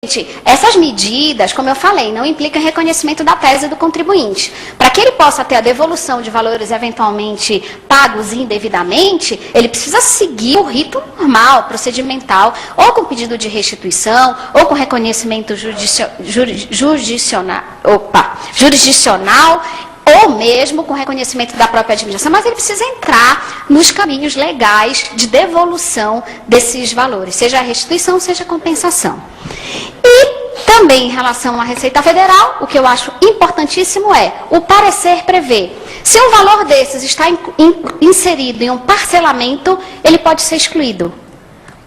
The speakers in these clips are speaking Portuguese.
Gente, essas medidas, como eu falei, não implicam reconhecimento da tese do contribuinte. Para que ele possa ter a devolução de valores eventualmente pagos indevidamente, ele precisa seguir o rito normal, procedimental, ou com pedido de restituição, ou com reconhecimento jurisdicional, ou mesmo com reconhecimento da própria administração, mas ele precisa entrar nos caminhos legais de devolução desses valores, seja a restituição, seja a compensação. E também em relação à Receita Federal, o que eu acho importantíssimo é o parecer prevê. Se um valor desses está inserido em um parcelamento, ele pode ser excluído.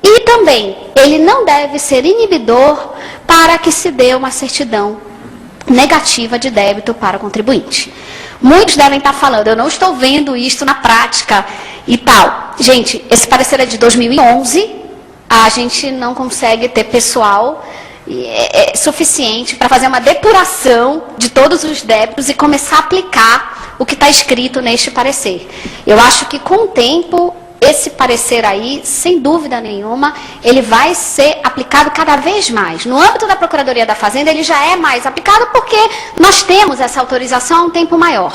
E também, ele não deve ser inibidor para que se dê uma certidão negativa de débito para o contribuinte. Muitos devem estar falando, eu não estou vendo isso na prática e tal. Gente, esse parecer é de 2011, a gente não consegue ter pessoal suficiente para fazer uma depuração de todos os débitos e começar a aplicar o que está escrito neste parecer. Eu acho que com o tempo, esse parecer aí, sem dúvida nenhuma, ele vai ser aplicado cada vez mais. No âmbito da Procuradoria da Fazenda, ele já é mais aplicado porque nós temos essa autorização há um tempo maior.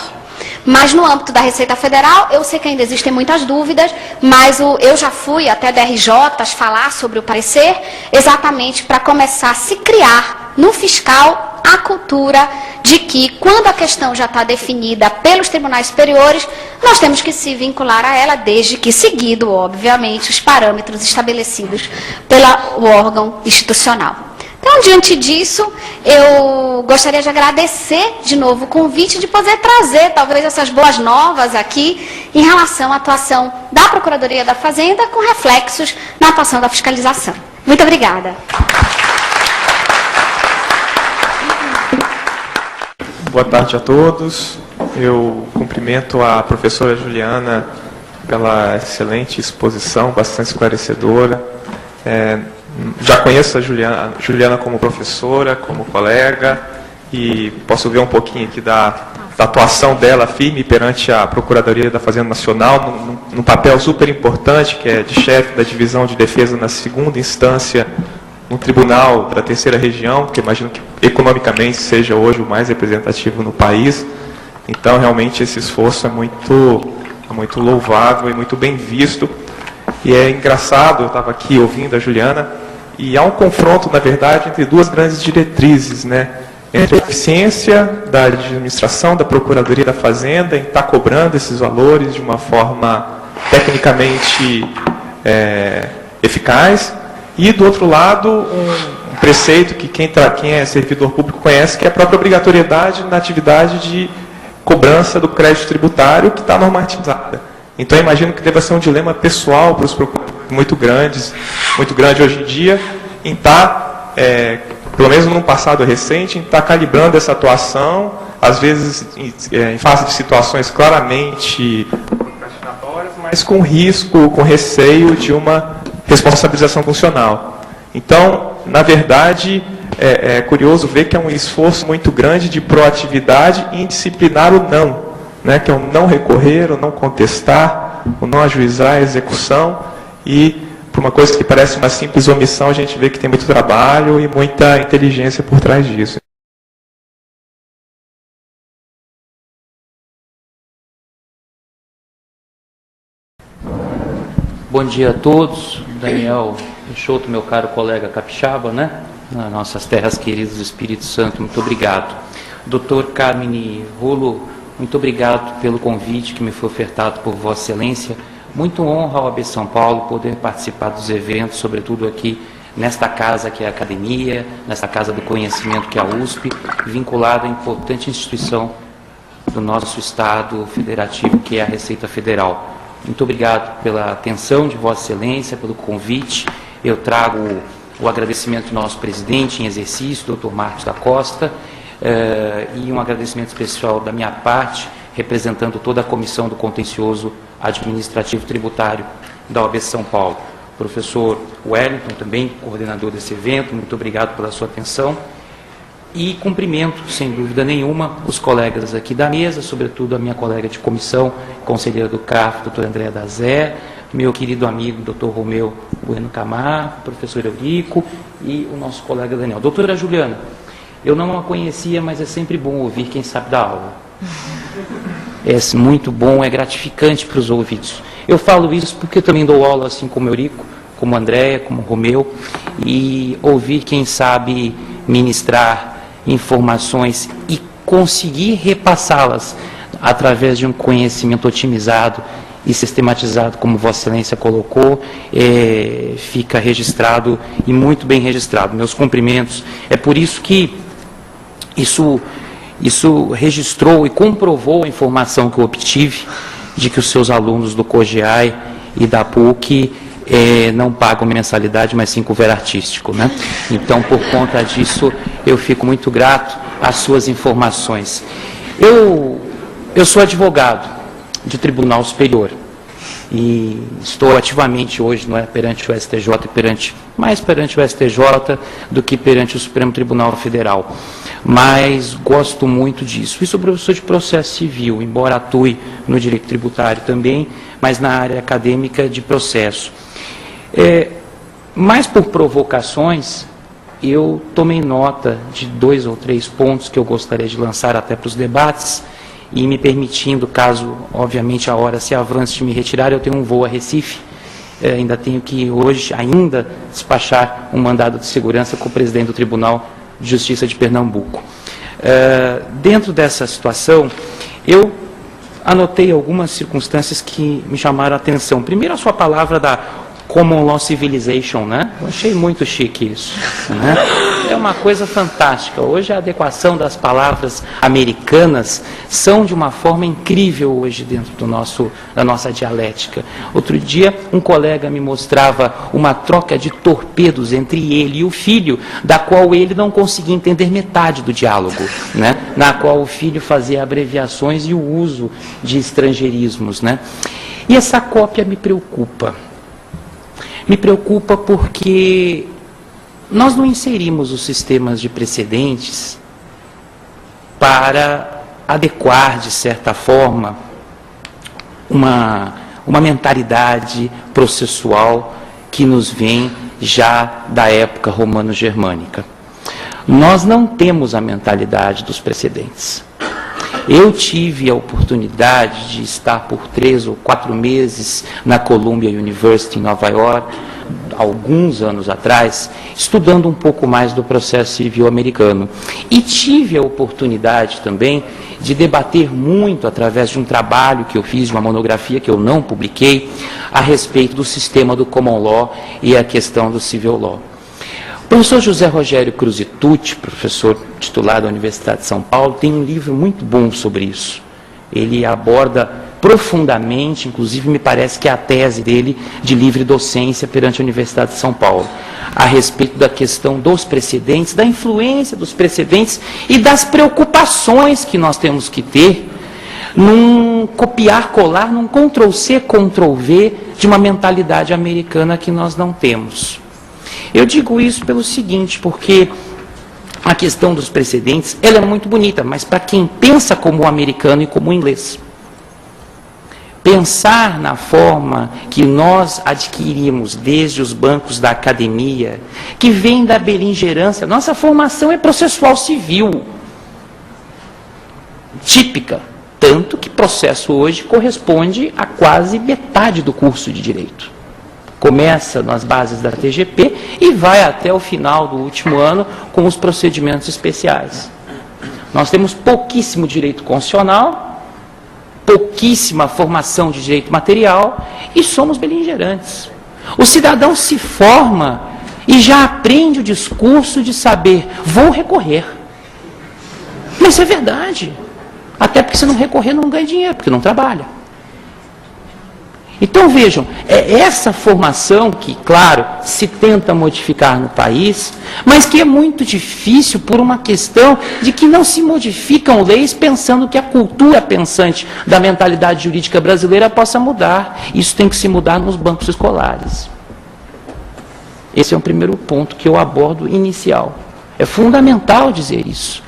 Mas no âmbito da Receita Federal, eu sei que ainda existem muitas dúvidas, mas eu já fui até DRJs falar sobre o parecer, exatamente para começar a se criar no fiscal a cultura de que, quando a questão já está definida pelos tribunais superiores, nós temos que se vincular a ela, desde que seguido, obviamente, os parâmetros estabelecidos pelo órgão institucional. Então, diante disso, eu gostaria de agradecer de novo o convite de poder trazer, talvez, essas boas novas aqui em relação à atuação da Procuradoria da Fazenda com reflexos na atuação da fiscalização. Muito obrigada. Boa tarde a todos. Eu cumprimento a professora Juliana pela excelente exposição, bastante esclarecedora. Já conheço a Juliana como professora, como colega, e posso ver um pouquinho aqui da atuação dela firme perante a Procuradoria da Fazenda Nacional, num papel super importante, que é de chefe da Divisão de Defesa na segunda instância no Tribunal da Terceira Região, que imagino que economicamente seja hoje o mais representativo no país. Então, realmente, esse esforço é muito louvável e muito bem visto. E é engraçado, eu estava aqui ouvindo a Juliana, e há um confronto, na verdade, entre duas grandes diretrizes, né? Entre a eficiência da administração, da Procuradoria da Fazenda, em estar cobrando esses valores de uma forma tecnicamente eficaz, e, do outro lado, um preceito que quem é servidor público conhece, que é a própria obrigatoriedade na atividade de cobrança do crédito tributário, que está normatizada. Então, eu imagino que deva ser um dilema pessoal para os procuradores muito grande hoje em dia, em estar, pelo menos num passado recente, em estar calibrando essa atuação, às vezes em face de situações claramente procrastinatórias, mas com risco, com receio de uma responsabilização funcional. Então, na verdade, é curioso ver que é um esforço muito grande de proatividade em disciplinar o não, né, que é o não recorrer, o não contestar, o não ajuizar a execução, e por uma coisa que parece uma simples omissão, a gente vê que tem muito trabalho e muita inteligência por trás disso. Bom dia a todos. Daniel Peixoto, meu caro colega capixaba, né? Nas nossas terras queridas do Espírito Santo, muito obrigado. Dr. Carmine Rolo, muito obrigado pelo convite que me foi ofertado por Vossa Excelência. Muito honra ao AB São Paulo poder participar dos eventos, sobretudo aqui nesta casa que é a Academia, nesta casa do conhecimento que é a USP, vinculada à importante instituição do nosso Estado federativo, que é a Receita Federal. Muito obrigado pela atenção de Vossa Excelência, pelo convite. Eu trago o agradecimento do nosso presidente em exercício, Dr. Marcos da Costa, e um agradecimento especial da minha parte, representando toda a Comissão do Contencioso Administrativo Tributário da OAB São Paulo. Professor Wellington, também coordenador desse evento, muito obrigado pela sua atenção. E cumprimento, sem dúvida nenhuma, os colegas aqui da mesa, sobretudo a minha colega de comissão, conselheira do CRAF, doutora Andréa Dazé, meu querido amigo, Dr. Romeu Bueno Camargo, professor Eurico e o nosso colega Daniel. Doutora Juliana, eu não a conhecia, mas é sempre bom ouvir quem sabe da aula. É muito bom, é gratificante para os ouvidos. Eu falo isso porque eu também dou aula, assim como Eurico, como Andréia, como Romeu, e ouvir quem sabe ministrar informações e conseguir repassá-las através de um conhecimento otimizado e sistematizado, como Vossa Excelência colocou, fica registrado e muito bem registrado. Meus cumprimentos. É por isso que isso registrou e comprovou a informação que eu obtive de que os seus alunos do COGEAI e da PUC não pagam mensalidade, mas sim couvert artístico, né? Então, por conta disso, eu fico muito grato às suas informações. Eu sou advogado de Tribunal Superior e estou ativamente hoje, não é perante o STJ, mais perante o STJ do que perante o Supremo Tribunal Federal. Mas gosto muito disso. E sou professor de processo civil, embora atue no direito tributário também, mas na área acadêmica de processo. Mais por provocações, eu tomei nota de 2 ou 3 pontos que eu gostaria de lançar até para os debates, e me permitindo, caso, obviamente, a hora se avance de me retirar, eu tenho um voo a Recife, ainda tenho que hoje, ainda, despachar um mandado de segurança com o presidente do Tribunal de Justiça de Pernambuco. Dentro dessa situação, eu anotei algumas circunstâncias que me chamaram a atenção. Primeiro, a sua palavra da Common Law Civilization, né? Eu achei muito chique isso, né? É uma coisa fantástica. Hoje a adequação das palavras americanas são de uma forma incrível hoje dentro da nossa dialética. Outro dia um colega me mostrava uma troca de torpedos entre ele e o filho, da qual ele não conseguia entender metade do diálogo, né? Na qual o filho fazia abreviações e o uso de estrangeirismos, né? E essa cópia me preocupa. Me preocupa porque nós não inserimos os sistemas de precedentes para adequar, de certa forma, uma mentalidade processual que nos vem já da época romano-germânica. Nós não temos a mentalidade dos precedentes. Eu tive a oportunidade de estar por 3 ou 4 meses na Columbia University em Nova York, alguns anos atrás, estudando um pouco mais do processo civil americano. E tive a oportunidade também de debater muito, através de um trabalho que eu fiz, de uma monografia que eu não publiquei, a respeito do sistema do Common Law e a questão do Civil Law. O professor José Rogério Cruzitucci, professor titular da Universidade de São Paulo, tem um livro muito bom sobre isso. Ele aborda profundamente, inclusive me parece que é a tese dele de livre docência perante a Universidade de São Paulo, a respeito da questão dos precedentes, da influência dos precedentes e das preocupações que nós temos que ter num copiar-colar, num Ctrl-C, Ctrl-V de uma mentalidade americana que nós não temos. Eu digo isso pelo seguinte, porque a questão dos precedentes, ela é muito bonita, mas para quem pensa como o americano e como o inglês. Pensar na forma que nós adquirimos desde os bancos da academia, que vem da beligerância, nossa formação é processual civil, típica, tanto que processo hoje corresponde a quase metade do curso de direito. Começa nas bases da TGP e vai até o final do último ano com os procedimentos especiais. Nós temos pouquíssimo direito constitucional, pouquíssima formação de direito material e somos beligerantes. O cidadão se forma e já aprende o discurso de saber, vou recorrer. Mas isso é verdade. Até porque se não recorrer não ganha dinheiro, porque não trabalha. Então vejam, é essa formação que, claro, se tenta modificar no país, mas que é muito difícil por uma questão de que não se modificam leis pensando que a cultura pensante da mentalidade jurídica brasileira possa mudar. Isso tem que se mudar nos bancos escolares. Esse é o primeiro ponto que eu abordo inicial. É fundamental dizer isso.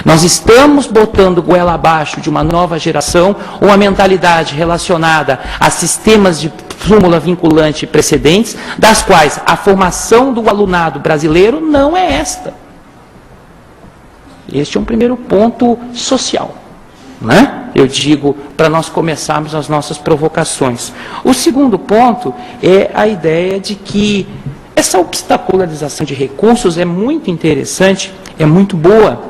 Nós estamos botando goela abaixo de uma nova geração, uma mentalidade relacionada a sistemas de súmula vinculante precedentes, das quais a formação do alunado brasileiro não é esta. Este é um primeiro ponto social, né? Eu digo, para nós começarmos as nossas provocações. O segundo ponto é a ideia de que essa obstacularização de recursos é muito interessante, é muito boa,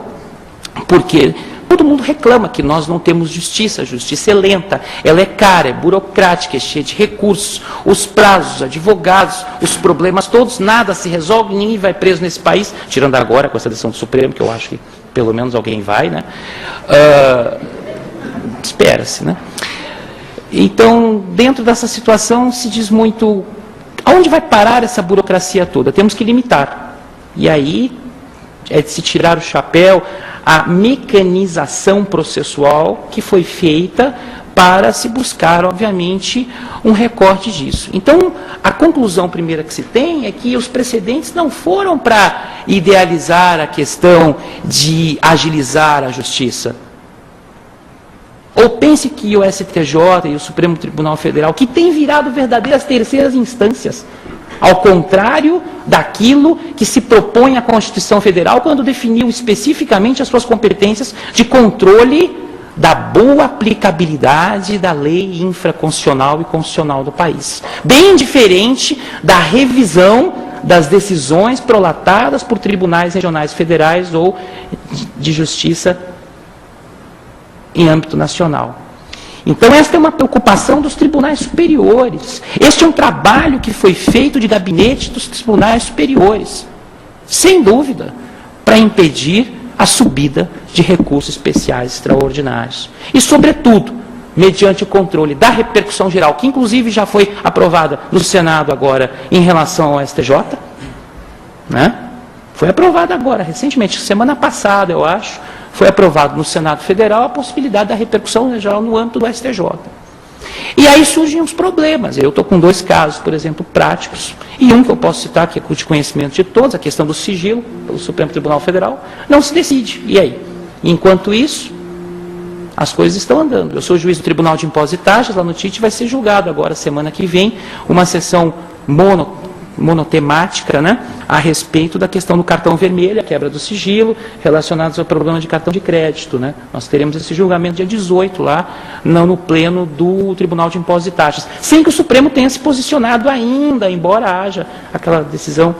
porque todo mundo reclama que nós não temos justiça, a justiça é lenta, ela é cara, é burocrática, é cheia de recursos, os prazos, advogados, os problemas todos, nada se resolve, ninguém vai preso nesse país, tirando agora com essa decisão do Supremo, que eu acho que pelo menos alguém vai, né? Espera-se, né? Então, dentro dessa situação, se diz muito, aonde vai parar essa burocracia toda? Temos que limitar. E aí, é de se tirar o chapéu a mecanização processual que foi feita para se buscar, obviamente, um recorte disso. Então, a conclusão primeira que se tem é que os precedentes não foram para idealizar a questão de agilizar a justiça. Ou pense que o STJ e o Supremo Tribunal Federal, que tem virado verdadeiras terceiras instâncias, ao contrário daquilo que se propõe a Constituição Federal quando definiu especificamente as suas competências de controle da boa aplicabilidade da lei infraconstitucional e constitucional do país. Bem diferente da revisão das decisões prolatadas por tribunais regionais federais ou de justiça em âmbito nacional. Então, esta é uma preocupação dos tribunais superiores. Este é um trabalho que foi feito de gabinete dos tribunais superiores, sem dúvida, para impedir a subida de recursos especiais extraordinários. E, sobretudo, mediante o controle da repercussão geral, que inclusive já foi aprovada no Senado agora em relação ao STJ, né? Foi aprovada agora, recentemente, semana passada, eu acho, foi aprovado no Senado Federal a possibilidade da repercussão geral no âmbito do STJ. E aí surgem os problemas. Eu estou com 2 casos, por exemplo, práticos, e um que eu posso citar, que é de conhecimento de todos, a questão do sigilo, pelo Supremo Tribunal Federal, não se decide. E aí? Enquanto isso, as coisas estão andando. Eu sou juiz do Tribunal de Impostos e Taxas, lá no TIT, vai ser julgado agora, semana que vem, uma sessão monotemática, né, a respeito da questão do cartão vermelho, a quebra do sigilo, relacionados ao problema de cartão de crédito, né? Nós teremos esse julgamento dia 18 lá, no pleno do Tribunal de Impostos e Taxas, sem que o Supremo tenha se posicionado ainda, embora haja aquela decisão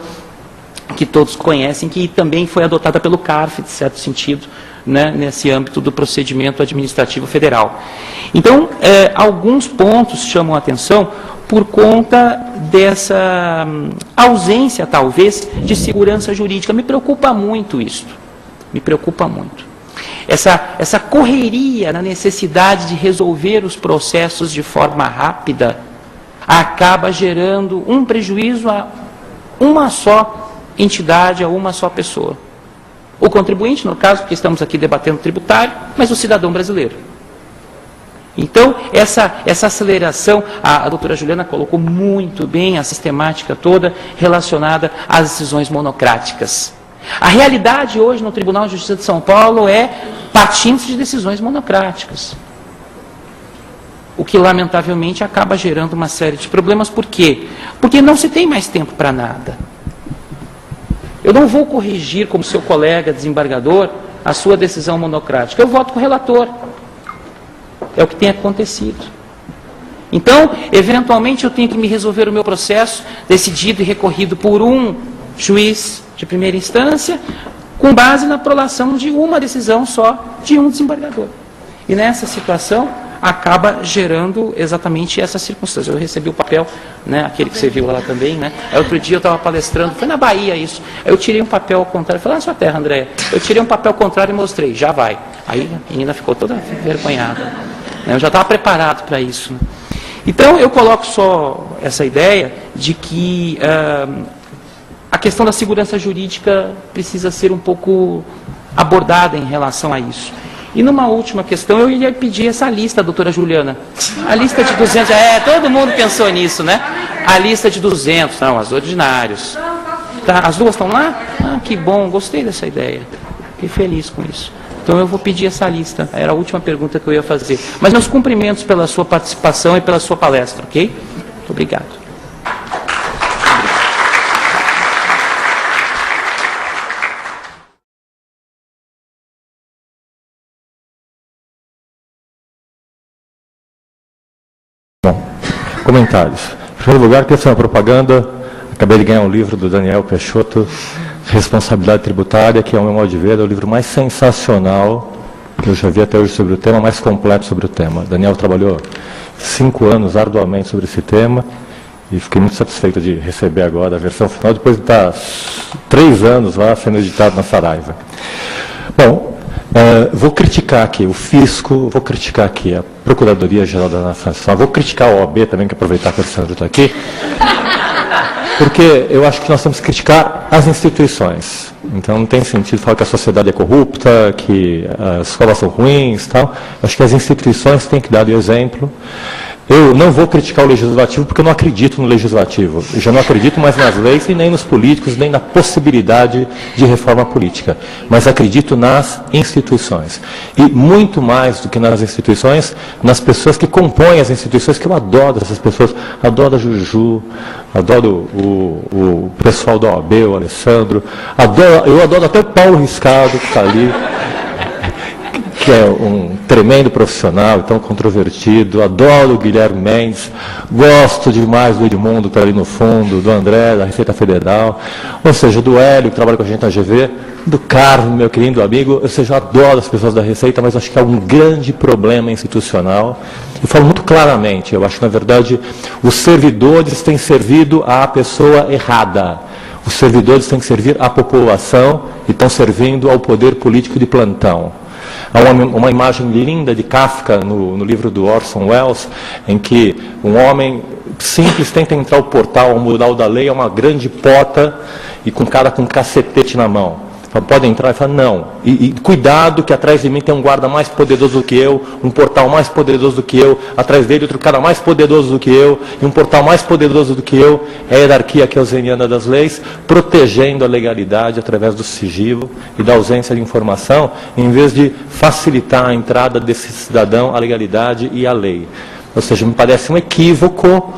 que todos conhecem, que também foi adotada pelo CARF, de certo sentido, né, nesse âmbito do procedimento administrativo federal. Então, alguns pontos chamam a atenção por conta dessa ausência, talvez, de segurança jurídica. Me preocupa muito isso. Me preocupa muito. Essa correria na necessidade de resolver os processos de forma rápida acaba gerando um prejuízo a uma só entidade, a uma só pessoa. O contribuinte, no caso, porque estamos aqui debatendo tributário, mas o cidadão brasileiro. Então, essa aceleração, a doutora Juliana colocou muito bem a sistemática toda relacionada às decisões monocráticas. A realidade hoje no Tribunal de Justiça de São Paulo é partindo-se de decisões monocráticas. O que, lamentavelmente, acaba gerando uma série de problemas. Por quê? Porque não se tem mais tempo para nada. Eu não vou corrigir, como seu colega desembargador, a sua decisão monocrática. Eu voto com o relator. É o que tem acontecido. Então, eventualmente, eu tenho que me resolver o meu processo, decidido e recorrido por um juiz de primeira instância, com base na prolação de uma decisão só de um desembargador. E nessa situação, acaba gerando exatamente essa circunstância. Eu recebi o papel, né, aquele que você viu lá também, né? Outro dia eu estava palestrando, foi na Bahia isso. Aí eu tirei um papel ao contrário, falei, na sua terra, Andréia. Eu tirei um papel ao contrário e mostrei, já vai. Aí a menina ficou toda envergonhada. Eu já estava preparado para isso. Né? Então, eu coloco só essa ideia de que a questão da segurança jurídica precisa ser um pouco abordada em relação a isso. E numa última questão, eu ia pedir essa lista, doutora Juliana. A lista de 200, todo mundo pensou nisso, né? A lista de 200, não, as ordinários. Tá, as duas estão lá? Ah, que bom, gostei dessa ideia. Fiquei feliz com isso. Então eu vou pedir essa lista. Era a última pergunta que eu ia fazer. Mas meus cumprimentos pela sua participação e pela sua palestra, ok? Muito obrigado. Bom, comentários. Em primeiro lugar, queria fazer uma propaganda. Acabei de ganhar um livro do Daniel Peixoto, Responsabilidade Tributária, que, ao meu modo de ver, é o livro mais sensacional que eu já vi até hoje sobre o tema, mais completo sobre o tema. Daniel trabalhou 5 anos arduamente sobre esse tema e fiquei muito satisfeito de receber agora a versão final, depois de estar 3 anos lá sendo editado na Saraiva. Bom, vou criticar aqui o Fisco, vou criticar aqui a Procuradoria-Geral da Nação, vou criticar a OAB também, que aproveitar que o Alessandro está aqui, porque eu acho que nós temos que criticar as instituições. Então não tem sentido falar que a sociedade é corrupta, que as escolas são ruins, tal. Eu acho que as instituições têm que dar o exemplo. Eu não vou criticar o legislativo porque eu não acredito no legislativo. Eu já não acredito mais nas leis e nem nos políticos, nem na possibilidade de reforma política. Mas acredito nas instituições. E muito mais do que nas instituições, nas pessoas que compõem as instituições, que eu adoro essas pessoas. Adoro a Juju, adoro o pessoal da OAB, o Alessandro. Eu adoro até o Paulo Riscado, que está ali, que é um tremendo profissional, tão controvertido. Adoro o Guilherme Mendes, gosto demais do Edmundo, que está ali no fundo, do André, da Receita Federal, ou seja, do Hélio, que trabalha com a gente na GV, do Carlos, meu querido amigo. Ou seja, eu adoro as pessoas da Receita, mas acho que é um grande problema institucional. Eu falo muito claramente, eu acho que, na verdade, os servidores têm servido à pessoa errada. Os servidores têm que servir à população e estão servindo ao poder político de plantão. Há uma imagem linda de Kafka no livro do Orson Welles, em que um homem simples tenta entrar ao portal, ao mural da lei, é uma grande porta, e com um cara com um cacetete na mão. Fala, pode entrar? Ele fala, não. E cuidado que atrás de mim tem um guarda mais poderoso do que eu, um portal mais poderoso do que eu, atrás dele outro cara mais poderoso do que eu, e um portal mais poderoso do que eu. É a hierarquia keynesiana das leis, protegendo a legalidade através do sigilo e da ausência de informação, em vez de facilitar a entrada desse cidadão à legalidade e à lei. Ou seja, me parece um equívoco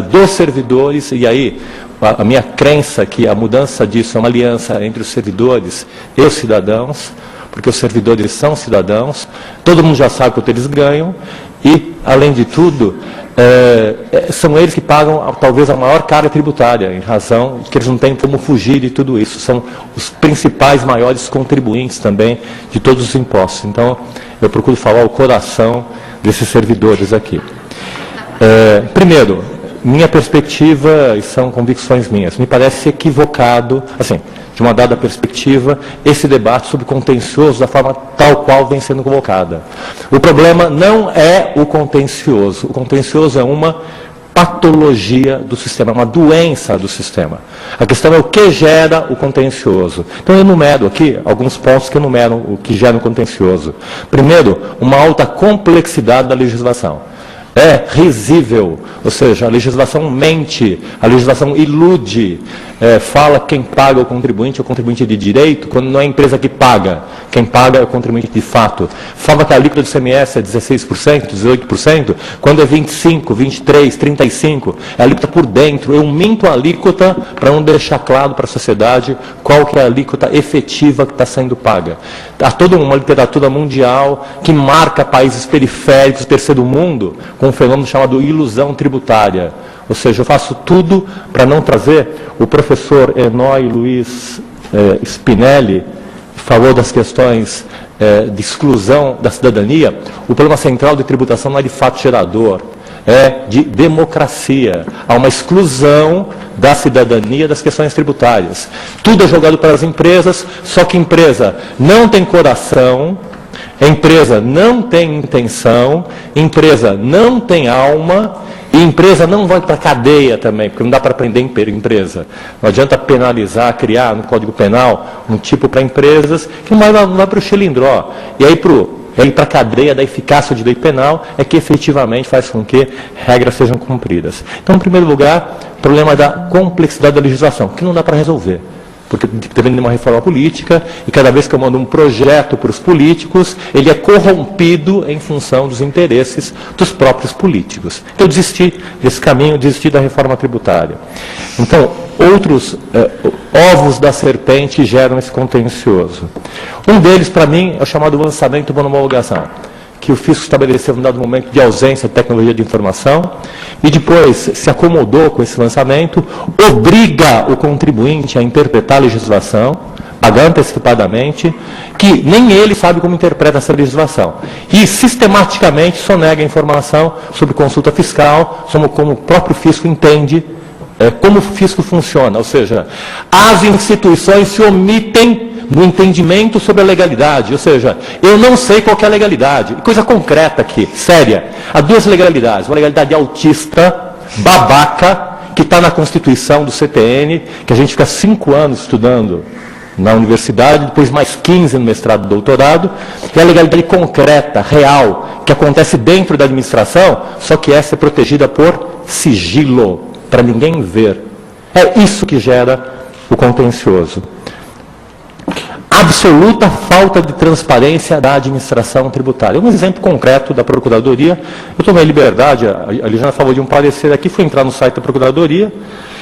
dos servidores, e aí a minha crença que a mudança disso é uma aliança entre os servidores e os cidadãos, porque os servidores são cidadãos, todo mundo já sabe quanto eles ganham, e, além de tudo, são eles que pagam talvez a maior carga tributária, em razão de que eles não têm como fugir de tudo isso. São os principais, maiores contribuintes também de todos os impostos. Então, eu procuro falar o coração desses servidores aqui. Primeiro, minha perspectiva, e são convicções minhas, me parece equivocado, assim, de uma dada perspectiva, esse debate sobre contencioso da forma tal qual vem sendo colocada. O problema não é o contencioso é uma patologia do sistema, uma doença do sistema. A questão é o que gera o contencioso. Então eu enumero aqui alguns pontos que enumeram o que gera o contencioso. Primeiro, uma alta complexidade da legislação. É risível, ou seja, a legislação mente, a legislação ilude, fala quem paga é o contribuinte de direito, quando não é a empresa que paga, quem paga é o contribuinte de fato. Fala que a alíquota do ICMS é 16%, 18%, quando é 25%, 23%, 35%, é a alíquota por dentro. Eu minto a alíquota para não deixar claro para a sociedade qual que é a alíquota efetiva que está sendo paga. Há toda uma literatura mundial que marca países periféricos do terceiro mundo com um fenômeno chamado ilusão tributária. Ou seja, eu faço tudo para não trazer. O professor Enoy Luiz Spinelli falou das questões de exclusão da cidadania. O problema central de tributação não é de fato gerador, é de democracia. Há uma exclusão da cidadania das questões tributárias. Tudo é jogado para as empresas, só que a empresa não tem coração, a empresa não tem intenção, a empresa não tem alma, e a empresa não vai para a cadeia também, porque não dá para prender empresa. Não adianta penalizar, criar no Código Penal um tipo para empresas que não vai para o xilindró. E aí para a cadeia da eficácia do direito penal é que efetivamente faz com que regras sejam cumpridas. Então, em primeiro lugar, o problema da complexidade da legislação, que não dá para resolver. porque depende de uma reforma política, e cada vez que eu mando um projeto para os políticos, ele é corrompido em função dos interesses dos próprios políticos. Então, eu desisti desse caminho, desisti da reforma tributária. Então, outros ovos da serpente geram esse contencioso. Um deles, para mim, é o chamado lançamento de uma homologação, que o fisco estabeleceu em um dado momento de ausência de tecnologia de informação, e depois se acomodou com esse lançamento, obriga o contribuinte a interpretar a legislação, pagar antecipadamente, que nem ele sabe como interpreta essa legislação. E, sistematicamente, sonega a informação sobre consulta fiscal, sobre como o próprio fisco entende como o fisco funciona. Ou seja, as instituições se omitem no entendimento sobre a legalidade, ou seja, eu não sei qual que é a legalidade. Coisa concreta aqui, séria. Há duas legalidades. Uma legalidade autista, babaca, que está na Constituição do CTN, que a gente fica 5 anos estudando na universidade, depois mais 15 no mestrado e doutorado, e a legalidade concreta, real, que acontece dentro da administração, só que essa é protegida por sigilo, para ninguém ver. É isso que gera o contencioso. Absoluta falta de transparência da administração tributária. Um exemplo concreto da Procuradoria, eu tomei liberdade, a Ligiana falou de um parecer aqui, fui entrar no site da Procuradoria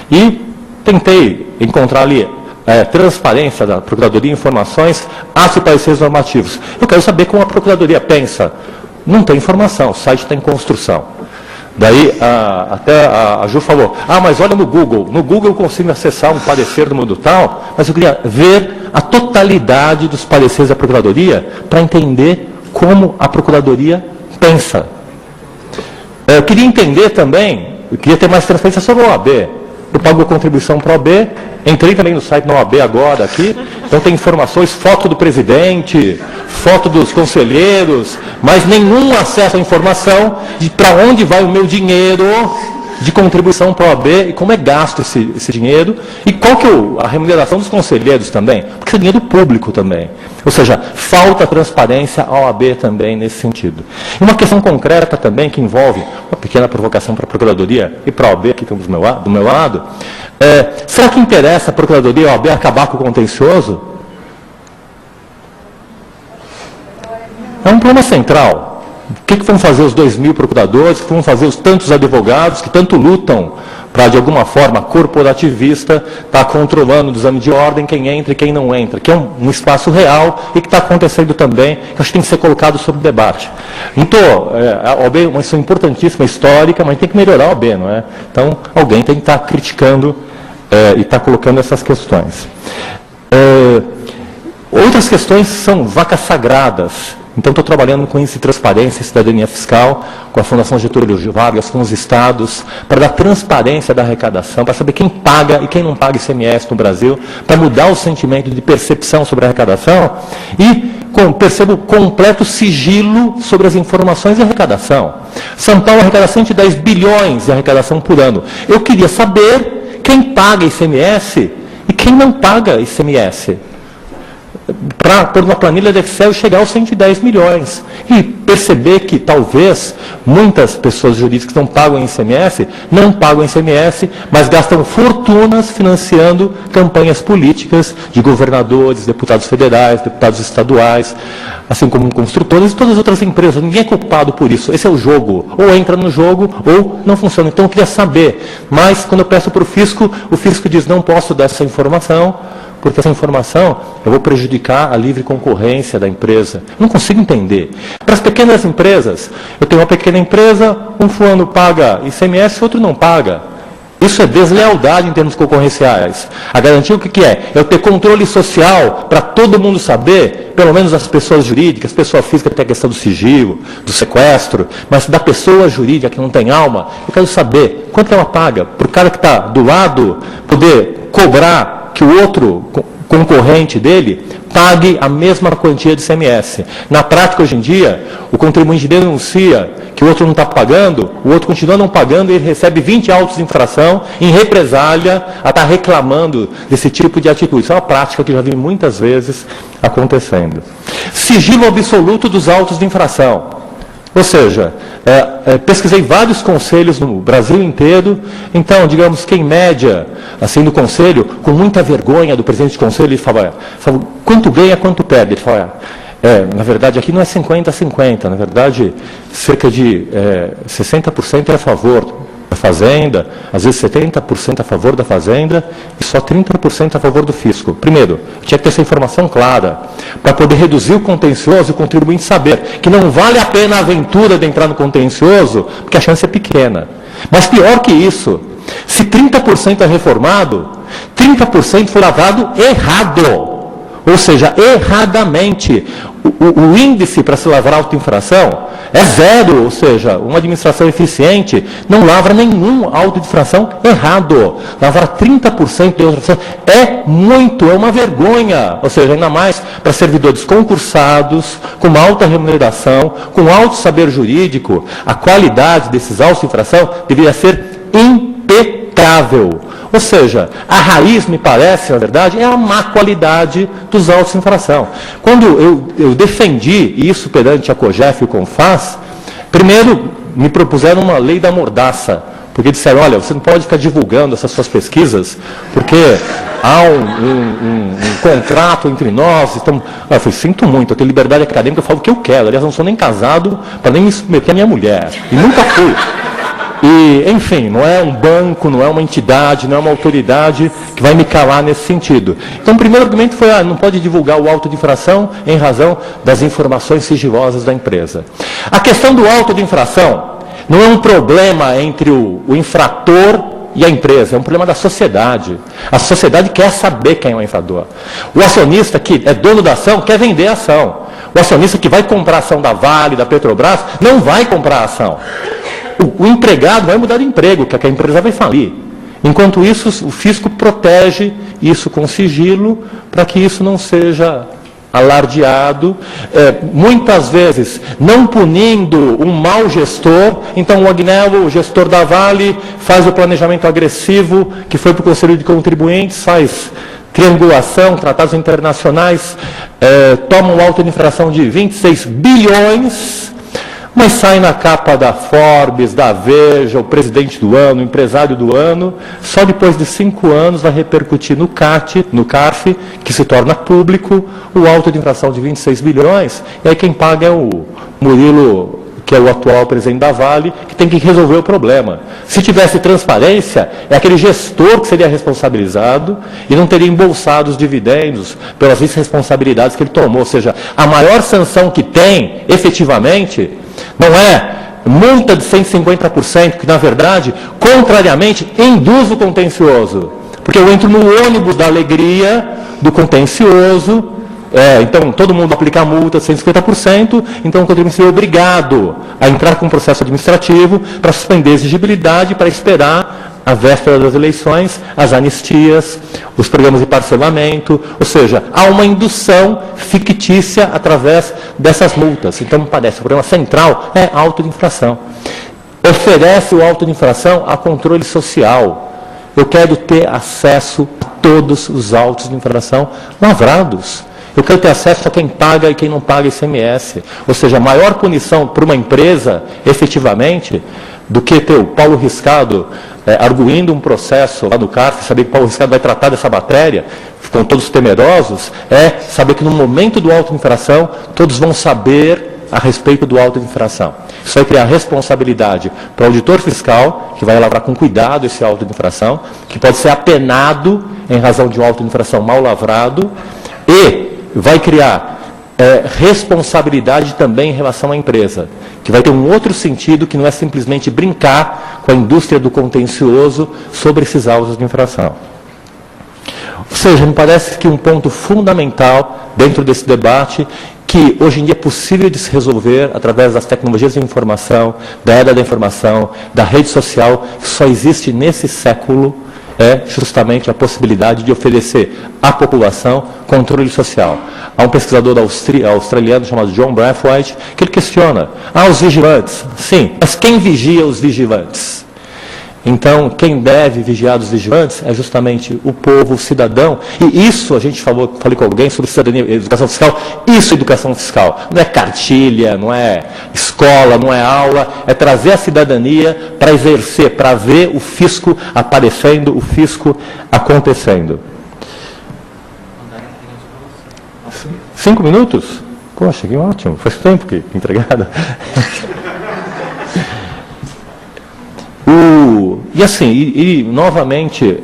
e tentei encontrar ali transparência da Procuradoria, informações, atos e pareceres normativos. Eu quero saber como a Procuradoria pensa. Não tem informação, o site está em construção. Daí, até a Ju falou, mas olha no Google eu consigo acessar um parecer do mundo tal, mas eu queria ver a totalidade dos pareceres da Procuradoria para entender como a Procuradoria pensa. Eu queria entender também, eu queria ter mais transparência sobre a OAB. Eu pago a contribuição para a OAB, entrei também no site da OAB agora aqui, então tem informações, foto do presidente, foto dos conselheiros, mas nenhum acesso à informação de para onde vai o meu dinheiro de contribuição para a OAB e como é gasto esse dinheiro e qual que é a remuneração dos conselheiros também, porque isso é dinheiro público também. Ou seja, falta transparência à OAB também nesse sentido. E uma questão concreta também que envolve uma pequena provocação para a Procuradoria e para a OAB, que estão do meu lado, será que interessa a Procuradoria e a OAB acabar com o contencioso? É um problema central. O que vão fazer os 2.000 procuradores, o que vão fazer os tantos advogados que tanto lutam para, de alguma forma, corporativista, estar controlando o exame de ordem, quem entra e quem não entra, que é um espaço real e que está acontecendo também, que acho que tem que ser colocado sob debate. Então, a OAB é uma questão importantíssima, histórica, mas tem que melhorar a OAB, não é? Então, alguém tem que estar criticando e estar colocando essas questões. Outras questões são vacas sagradas. Então, estou trabalhando com índice de transparência e cidadania fiscal, com a Fundação Getúlio Vargas, com os estados, para dar transparência da arrecadação, para saber quem paga e quem não paga ICMS no Brasil, para mudar o sentimento de percepção sobre a arrecadação e percebo completo sigilo sobre as informações de arrecadação. São Paulo arrecada 110 bilhões de arrecadação por ano. Eu queria saber quem paga ICMS e quem não paga ICMS. Para, por uma planilha de Excel, chegar aos 110 milhões. E perceber que, talvez, muitas pessoas jurídicas que não pagam ICMS, não pagam ICMS, mas gastam fortunas financiando campanhas políticas de governadores, deputados federais, deputados estaduais, assim como construtores e todas as outras empresas. Ninguém é culpado por isso. Esse é o jogo. Ou entra no jogo, ou não funciona. Então, eu queria saber. Mas, quando eu peço para o fisco diz, não posso dar essa informação, porque essa informação eu vou prejudicar a livre concorrência da empresa. Não consigo entender. Para as pequenas empresas, eu tenho uma pequena empresa, um fulano paga ICMS, outro não paga. Isso é deslealdade em termos concorrenciais. A garantia o que é? É eu ter controle social para todo mundo saber, pelo menos as pessoas jurídicas, pessoa física tem a questão do sigilo, do sequestro, mas da pessoa jurídica que não tem alma, eu quero saber quanto ela paga, para o cara que está do lado poder cobrar que o outro concorrente dele pague a mesma quantia de ICMS. Na prática, hoje em dia, o contribuinte denuncia que o outro não está pagando, o outro continua não pagando e ele recebe 20 autos de infração em represália a estar reclamando desse tipo de atitude. Isso é uma prática que já vi muitas vezes acontecendo. Sigilo absoluto dos autos de infração. Ou seja, pesquisei vários conselhos no Brasil inteiro. Então, digamos que em média, assim, no conselho, com muita vergonha do presidente de conselho, ele falava, quanto ganha, quanto perde? Ele falava, na verdade, aqui não é 50-50, na verdade, cerca de 60% é a favor da fazenda, às vezes 70% a favor da fazenda e só 30% a favor do fisco. Primeiro, tinha que ter essa informação clara, para poder reduzir o contencioso e o contribuinte saber que não vale a pena a aventura de entrar no contencioso, porque a chance é pequena. Mas pior que isso, se 30% é reformado, 30% foi lavrado errado. Ou seja, erradamente. O índice para se lavrar auto-infração é zero, ou seja, uma administração eficiente não lavra nenhum auto-infração errado. Lavrar 30% de auto-infração é muito, é uma vergonha. Ou seja, ainda mais para servidores concursados, com uma alta remuneração, com alto saber jurídico, a qualidade desses auto-infração deveria ser impecável. Ou seja, a raiz, me parece, na verdade, é a má qualidade dos autos de infração. Quando eu defendi isso perante a COGEF e o CONFAS, primeiro me propuseram uma lei da mordaça, porque disseram, olha, você não pode ficar divulgando essas suas pesquisas, porque há um contrato entre nós. Então, eu falei, sinto muito, eu tenho liberdade acadêmica, eu falo o que eu quero. Aliás, eu não sou nem casado para nem me submeter à minha mulher. E nunca fui. E, enfim, não é um banco, não é uma entidade, não é uma autoridade que vai me calar nesse sentido. Então, o primeiro argumento foi, não pode divulgar o auto de infração em razão das informações sigilosas da empresa. A questão do auto de infração não é um problema entre o infrator e a empresa, é um problema da sociedade. A sociedade quer saber quem é o infrator. O acionista que é dono da ação quer vender a ação. O acionista que vai comprar a ação da Vale, da Petrobras, não vai comprar a ação. O empregado vai mudar de emprego, que a empresa vai falir. Enquanto isso, o fisco protege isso com sigilo, para que isso não seja alardeado, muitas vezes não punindo um mau gestor. Então o Agnello, o gestor da Vale, faz o planejamento agressivo, que foi para o Conselho de Contribuintes, faz triangulação, tratados internacionais, toma um auto de infração de 26 bilhões, mas sai na capa da Forbes, da Veja, o presidente do ano, o empresário do ano. Só depois de 5 anos vai repercutir no CARF, que se torna público, o auto de infração de 26 bilhões. E aí quem paga é o Murilo, que é o atual presidente da Vale, que tem que resolver o problema. Se tivesse transparência, é aquele gestor que seria responsabilizado e não teria embolsado os dividendos pelas responsabilidades que ele tomou. Ou seja, a maior sanção que tem, efetivamente, não é multa de 150%, que, na verdade, contrariamente, induz o contencioso. Porque eu entro no ônibus da alegria, do contencioso, então todo mundo aplica a multa de 150%, então o contribuinte é obrigado a entrar com um processo administrativo para suspender a exigibilidade, para esperar a véspera das eleições, as anistias, os programas de parcelamento, ou seja, há uma indução fictícia através dessas multas. Então, me parece, o problema central é a auto de infração. Oferece o auto de infração a controle social. Eu quero ter acesso a todos os autos de infração lavrados. Eu quero ter acesso a quem paga e quem não paga ICMS. Ou seja, a maior punição para uma empresa, efetivamente, do que ter o Paulo Riscado arguindo um processo lá no CARF, saber que o Paulo Riscado vai tratar dessa matéria, ficam todos temerosos, é saber que no momento do auto de infração, todos vão saber a respeito do auto de infração. Isso vai criar responsabilidade para o auditor fiscal, que vai lavrar com cuidado esse auto de infração, que pode ser apenado em razão de um auto de infração mal lavrado, e vai criar responsabilidade também em relação à empresa, que vai ter um outro sentido, que não é simplesmente brincar com a indústria do contencioso sobre esses autos de infração. Ou seja, me parece que um ponto fundamental dentro desse debate, que hoje em dia é possível de se resolver através das tecnologias de informação, da era da informação, da rede social, que só existe nesse século, é justamente a possibilidade de oferecer à população controle social. Há um pesquisador australiano chamado John Brathwaite, que ele questciona, os vigilantes, sim, mas quem vigia os vigilantes? Então, quem deve vigiar os vigilantes é justamente o povo, o cidadão. E isso, a gente falei com alguém sobre cidadania, educação fiscal, isso é educação fiscal. Não é cartilha, não é escola, não é aula, é trazer a cidadania para exercer, para ver o fisco aparecendo, o fisco acontecendo. 5 minutos? Poxa, que ótimo, faz tempo que entregada. E assim, novamente,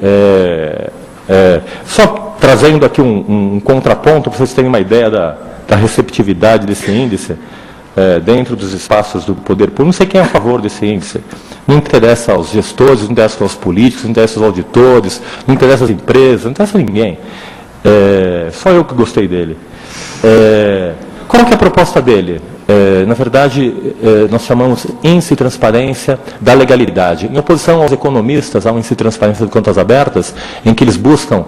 só trazendo aqui um contraponto, para vocês terem uma ideia da receptividade desse índice, dentro dos espaços do poder público. Não sei quem é a favor desse índice. Não interessa aos gestores, não interessa aos políticos, não interessa aos auditores, não interessa às empresas, não interessa a ninguém. Só eu que gostei dele. Qual que é a proposta dele? Na verdade, nós chamamos índice de transparência da legalidade. Em oposição aos economistas, há um índice de transparência de contas abertas, em que eles buscam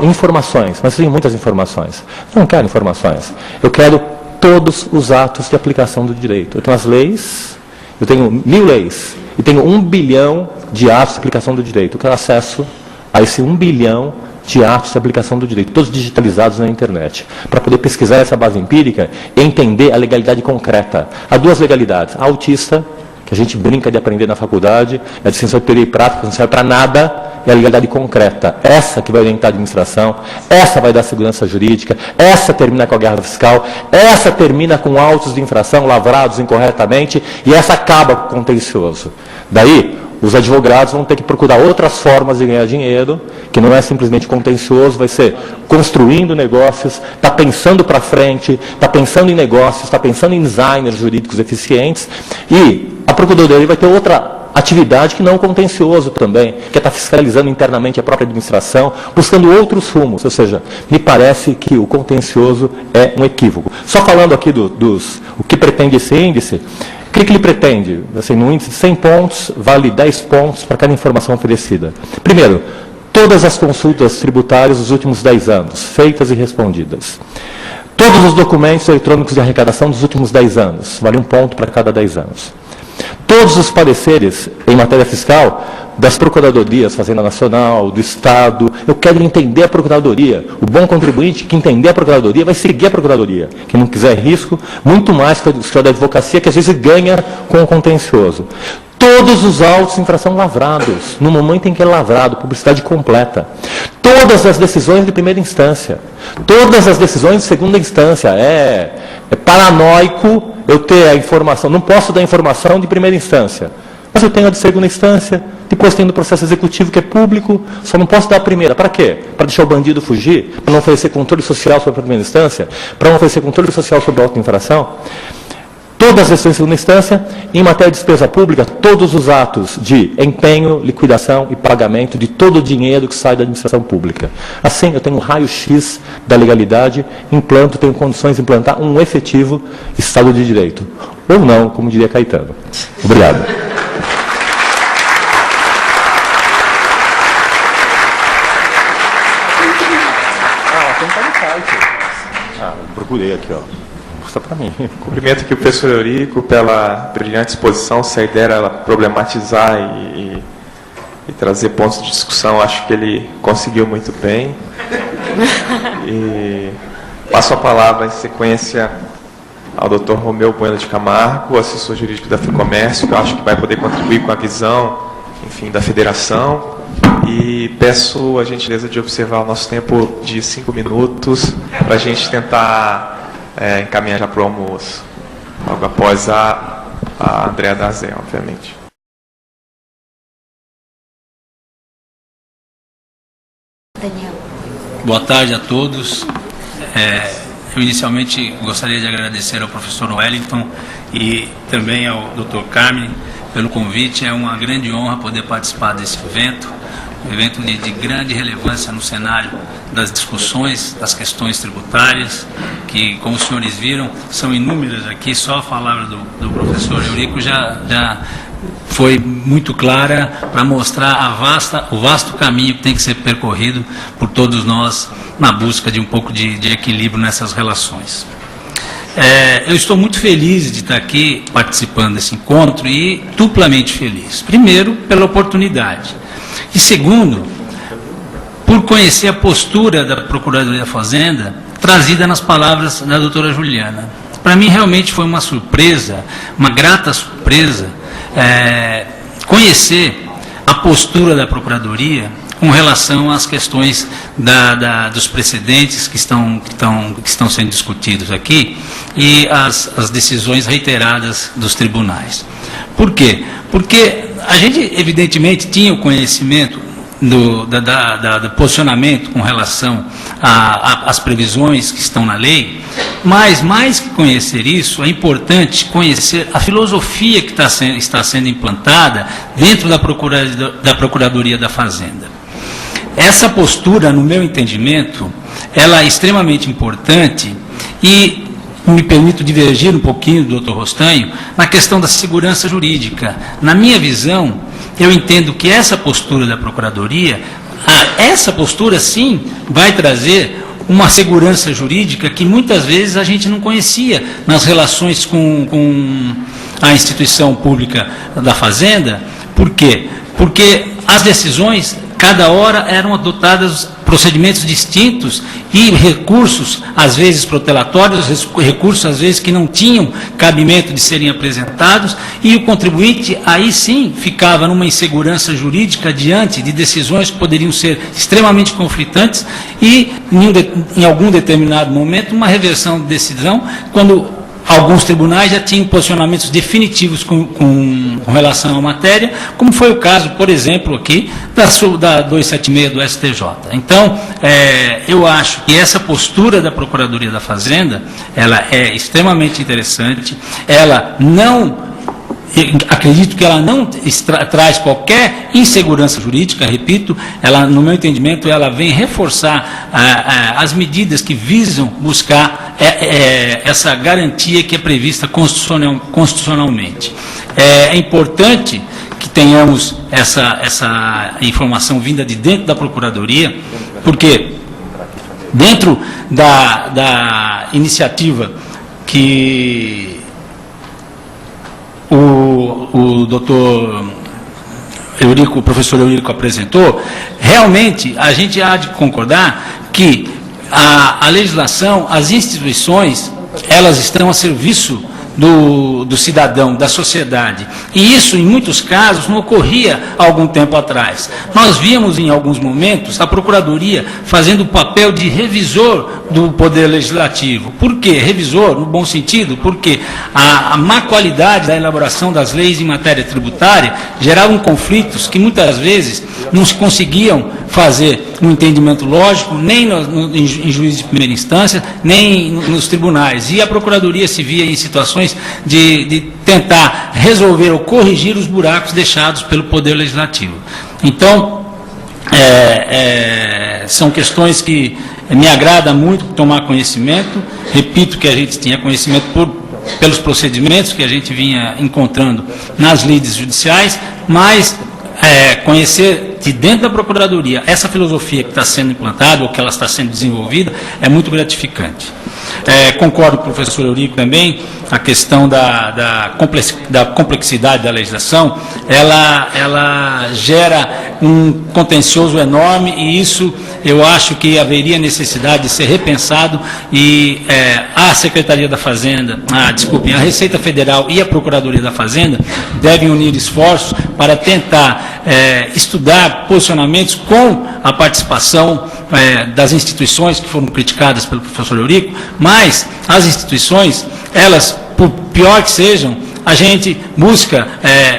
informações, mas tem muitas informações. Eu não quero informações. Eu quero todos os atos de aplicação do direito. Eu tenho as leis, eu tenho 1000 leis, e tenho 1 bilhão de atos de aplicação do direito. Eu quero acesso a esse 1 bilhão de atos de aplicação do direito, todos digitalizados na internet, para poder pesquisar essa base empírica e entender a legalidade concreta. Há 2 legalidades. A autista, que a gente brinca de aprender na faculdade, é de ciência de teoria e prática, não serve para nada, é a legalidade concreta. Essa que vai orientar a administração, essa vai dar segurança jurídica, essa termina com a guerra fiscal, essa termina com autos de infração lavrados incorretamente, e essa acaba com o contencioso. Daí, os advogados vão ter que procurar outras formas de ganhar dinheiro, que não é simplesmente contencioso, vai ser construindo negócios, está pensando para frente, está pensando em negócios, está pensando em designers jurídicos eficientes, e a procuradoria vai ter outra atividade que não é contencioso também, que é estar fiscalizando internamente a própria administração, buscando outros rumos. Ou seja, me parece que o contencioso é um equívoco. Só falando aqui o que pretende esse índice, o que ele pretende? Assim, no índice de 100 pontos, vale 10 pontos para cada informação oferecida. Primeiro, todas as consultas tributárias dos últimos 10 anos, feitas e respondidas. Todos os documentos eletrônicos de arrecadação dos últimos 10 anos, vale 1 ponto para cada 10 anos. Todos os pareceres em matéria fiscal das procuradorias, Fazenda Nacional, do Estado, eu quero entender a procuradoria. O bom contribuinte que entender a procuradoria vai seguir a procuradoria. Quem não quiser risco, muito mais que a da advocacia, que às vezes ganha com o contencioso. Todos os autos de infração lavrados, no momento em que é lavrado, publicidade completa. Todas as decisões de primeira instância. Todas as decisões de segunda instância. É paranoico eu ter a informação. Não posso dar informação de primeira instância. Mas eu tenho a de segunda instância, depois tenho o processo executivo que é público, só não posso dar a primeira. Para quê? Para deixar o bandido fugir? Para não oferecer controle social sobre a primeira instância? Para não oferecer controle social sobre a auto-infração? Todas as decisões de segunda instância, em matéria de despesa pública, todos os atos de empenho, liquidação e pagamento de todo o dinheiro que sai da administração pública. Assim, eu tenho um raio-x da legalidade, tenho condições de implantar um efetivo Estado de Direito. Ou não, como diria Caetano. Obrigado. Procurei aqui, ó. Para mim. Cumprimento aqui o professor Eurico pela brilhante exposição. Se a ideia era problematizar e trazer pontos de discussão, acho que ele conseguiu muito bem. E passo a palavra em sequência ao Dr. Romeu Bueno de Camargo, assessor jurídico da FEComércio, que eu acho que vai poder contribuir com a visão, enfim, da federação. E peço a gentileza de observar o nosso tempo de 5 minutos para a gente tentar encaminhar já para o almoço, logo após a Andréa Dazé, obviamente. Daniel. Boa tarde a todos. Eu inicialmente gostaria de agradecer ao professor Wellington e também ao Dr. Carmine pelo convite. É uma grande honra poder participar desse evento, um evento de grande relevância no cenário das discussões, das questões tributárias, que, como os senhores viram, são inúmeras aqui. Só a palavra do professor Eurico já foi muito clara para mostrar o vasto caminho que tem que ser percorrido por todos nós na busca de um pouco de equilíbrio nessas relações. eu estou muito feliz de estar aqui participando desse encontro e duplamente feliz. Primeiro, pela oportunidade. E segundo, por conhecer a postura da Procuradoria da Fazenda trazida nas palavras da doutora Juliana. Para mim, realmente foi uma surpresa, uma grata surpresa, conhecer a postura da Procuradoria com relação às questões dos precedentes que estão sendo discutidos aqui e as decisões reiteradas dos tribunais. Por quê? Porque a gente, evidentemente, tinha o conhecimento do posicionamento com relação às previsões que estão na lei, mas mais que conhecer isso, é importante conhecer a filosofia que está sendo implantada dentro da Procuradoria da Fazenda. Essa postura, no meu entendimento, ela é extremamente importante e me permito divergir um pouquinho do Dr. Rostanho na questão da segurança jurídica. Na minha visão, eu entendo que essa postura da Procuradoria, essa postura sim vai trazer uma segurança jurídica que muitas vezes a gente não conhecia nas relações com a instituição pública da Fazenda. Por quê? Porque as decisões, cada hora eram adotados procedimentos distintos e recursos, às vezes protelatórios, recursos, às vezes, que não tinham cabimento de serem apresentados, e o contribuinte, aí sim, ficava numa insegurança jurídica diante de decisões que poderiam ser extremamente conflitantes e, em algum determinado momento, uma reversão de decisão, quando alguns tribunais já tinham posicionamentos definitivos com relação à matéria, como foi o caso, por exemplo, aqui da 276 do STJ. Então, eu acho que essa postura da Procuradoria da Fazenda, ela é extremamente interessante, ela não... acredito que ela não traz qualquer insegurança jurídica, repito, ela, no meu entendimento, ela vem reforçar as medidas que visam buscar essa garantia que é prevista constitucionalmente. É importante que tenhamos essa informação vinda de dentro da Procuradoria, porque dentro da iniciativa que o doutor Eurico, o professor Eurico apresentou, realmente a gente há de concordar que a legislação, as instituições, elas estão a serviço do cidadão, da sociedade. E isso, em muitos casos, não ocorria há algum tempo atrás. Nós víamos, em alguns momentos, a Procuradoria fazendo o papel de revisor do Poder Legislativo. Por quê? Revisor, no bom sentido, porque a má qualidade da elaboração das leis em matéria tributária geravam conflitos que, muitas vezes, não se conseguiam fazer um entendimento lógico, nem em juízes de primeira instância, nem nos tribunais. E a Procuradoria se via em situações de tentar resolver ou corrigir os buracos deixados pelo Poder Legislativo. Então, são questões que me agrada muito tomar conhecimento. Repito que a gente tinha conhecimento pelos procedimentos que a gente vinha encontrando nas lides judiciais, mas conhecer de dentro da Procuradoria essa filosofia que está sendo implantada ou que ela está sendo desenvolvida é muito gratificante. Concordo com o professor Eurico também, a questão da complexidade da legislação, ela gera um contencioso enorme e isso eu acho que haveria necessidade de ser repensado e a Secretaria da Fazenda, a Receita Federal e a Procuradoria da Fazenda devem unir esforços para tentar estudar posicionamentos com a participação das instituições que foram criticadas pelo professor Eurico, mas as instituições, elas, por pior que sejam, a gente busca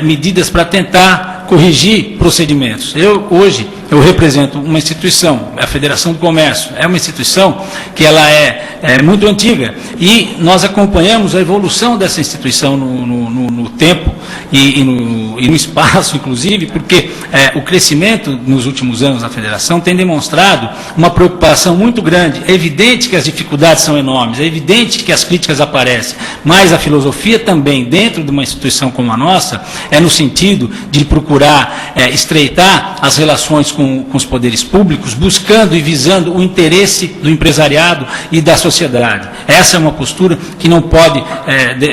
medidas para tentar corrigir procedimentos. Hoje, eu represento uma instituição, a Federação do Comércio, é uma instituição que ela é muito antiga e nós acompanhamos a evolução dessa instituição no tempo e no espaço, inclusive, porque o crescimento nos últimos anos da Federação tem demonstrado uma preocupação muito grande. É evidente que as dificuldades são enormes, é evidente que as críticas aparecem, mas a filosofia também, dentro de uma instituição como a nossa, é no sentido de procurar estreitar as relações com com os poderes públicos, buscando e visando o interesse do empresariado e da sociedade. Essa é uma postura que não pode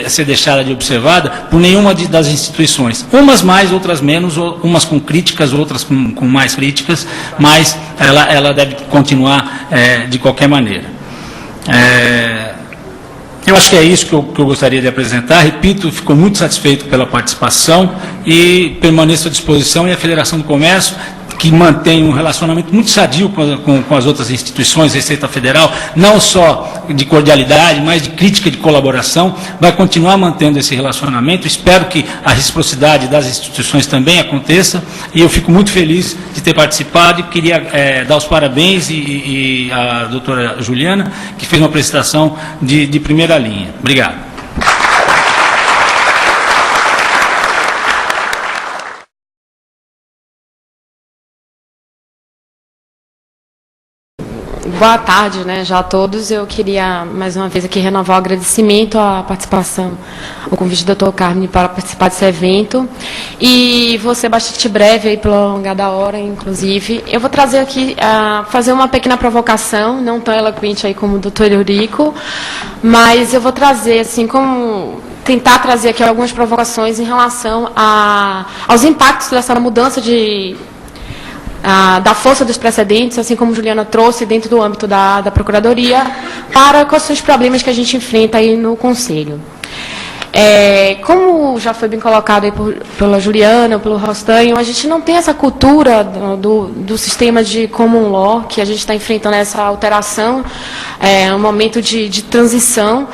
ser deixada de observada por nenhuma das instituições. Umas mais, outras menos, umas com críticas, outras com mais críticas, mas ela deve continuar de qualquer maneira. Eu acho que é isso que eu gostaria de apresentar. Repito, fico muito satisfeito pela participação e permaneço à disposição, e a Federação do Comércio, que mantém um relacionamento muito sadio com as outras instituições, Receita Federal, não só de cordialidade, mas de crítica, de colaboração, vai continuar mantendo esse relacionamento. Espero que a reciprocidade das instituições também aconteça, e eu fico muito feliz de ter participado, e queria dar os parabéns e à doutora Juliana, que fez uma apresentação de primeira linha. Obrigado. Boa tarde, já a todos. Eu queria, mais uma vez, aqui renovar o agradecimento à participação, ao convite do Dr. Carmine para participar desse evento. E vou ser bastante breve, aí, pela alongada hora, inclusive. Eu vou trazer aqui, fazer uma pequena provocação, não tão eloquente aí como o Dr. Eurico, mas eu vou trazer, assim, tentar trazer aqui algumas provocações em relação aos impactos dessa mudança da força dos precedentes, assim como Juliana trouxe, dentro do âmbito da Procuradoria, para quais são os problemas que a gente enfrenta aí no Conselho. Como já foi bem colocado aí pela Juliana, pelo Rostanho, a gente não tem essa cultura do sistema de common law, que a gente está enfrentando essa alteração, um momento de transição,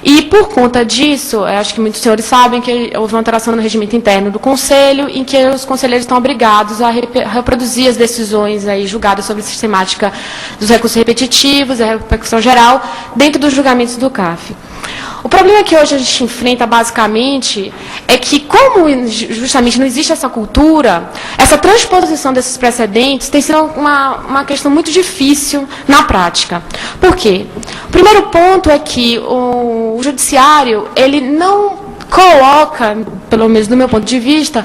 e por conta disso, acho que muitos senhores sabem que houve uma alteração no regimento interno do Conselho, em que os conselheiros estão obrigados a reproduzir as decisões aí julgadas sobre a sistemática dos recursos repetitivos e a repercussão geral dentro dos julgamentos do CAF. O problema que hoje a gente enfrenta, basicamente, é que, como justamente não existe essa cultura, essa transposição desses precedentes tem sido uma questão muito difícil na prática. Por quê? O primeiro ponto é que o judiciário, ele não coloca, pelo menos do meu ponto de vista,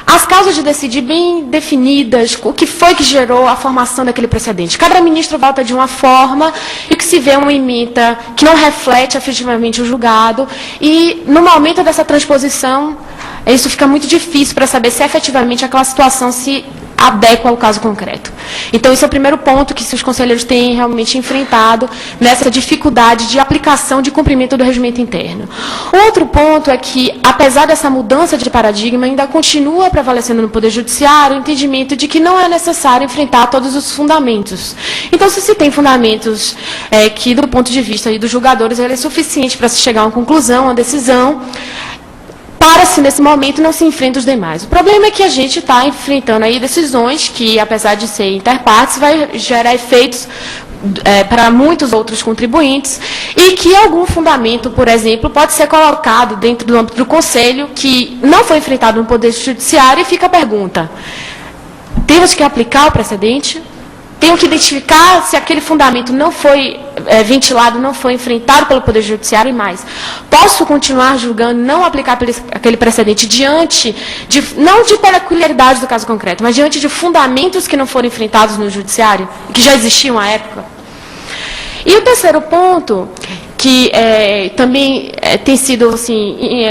as causas de decidir bem definidas, o que foi que gerou a formação daquele precedente. Cada ministro vota de uma forma e que se vê uma ementa que não reflete efetivamente o julgado, e no momento dessa transposição, isso fica muito difícil para saber se efetivamente aquela situação se adequa ao caso concreto. Então, esse é o primeiro ponto que os conselheiros têm realmente enfrentado nessa dificuldade de aplicação de cumprimento do regimento interno. O outro ponto é que, apesar dessa mudança de paradigma, ainda continua prevalecendo no Poder Judiciário o entendimento de que não é necessário enfrentar todos os fundamentos. Então, se tem fundamentos que, do ponto de vista aí dos julgadores, ele é suficiente para se chegar a uma conclusão, uma decisão, para-se, nesse momento, não se enfrenta os demais. O problema é que a gente está enfrentando aí decisões que, apesar de ser interpartes, vai gerar efeitos para muitos outros contribuintes, e que algum fundamento, por exemplo, pode ser colocado dentro do âmbito do Conselho, que não foi enfrentado no Poder Judiciário, e fica a pergunta: temos que aplicar o precedente? Tenho que identificar se aquele fundamento não foi ventilado, não foi enfrentado pelo Poder Judiciário, e mais, posso continuar julgando, não aplicar aquele precedente diante não de peculiaridades do caso concreto, mas diante de fundamentos que não foram enfrentados no Judiciário, que já existiam à época? E o terceiro ponto, que também tem sido assim,